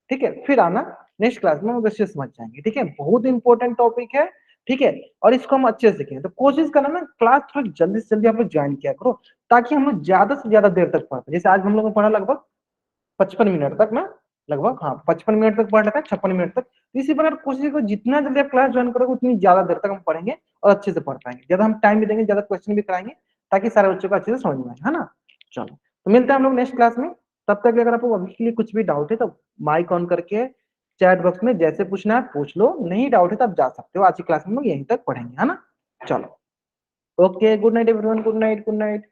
ठीक है, फिर आना नेक्स्ट क्लास में, हम वैसे समझ जाएंगे, ठीक है। बहुत इंपॉर्टेंट टॉपिक है, ठीक है, और इसको हम अच्छे से सीखें, तो कोशिश करना ना क्लास थोड़ी जल्दी से जल्दी आप लोग ज्वाइन किया करो, ताकि हम लोग ज्यादा से ज्यादा देर तक पढ़ते, जैसे आज हम लोगों ने पढ़ा लगभग 55 मिनट तक ना, लगभग हाँ 55 मिनट तक पढ़ लेते हैं, 56 मिनट तक। तो इसी प्रकार कोशिश करो जितना जल्दी आप क्लास ज्वाइन करोगे उतनी ज्यादा देर तक हम पढ़ेंगे और अच्छे से पढ़ पाएंगे, ज्यादा हम टाइम भी देंगे, ज्यादा क्वेश्चन भी कराएंगे, ताकि सारे बच्चों को अच्छे से समझ में आए, है ना। चलो तो मिलते हैं हम लोग नेक्स्ट क्लास में, तब तक अगर आपको अभी के लिए कुछ भी डाउट है तो माइक ऑन करके चैट बॉक्स में जैसे पूछना है पूछ लो, नहीं डाउट है तो आप जा सकते हो, आज की क्लास में हम लोग यहीं तक पढ़ेंगे, है ना। चलो okay, good night everyone, good night, good night.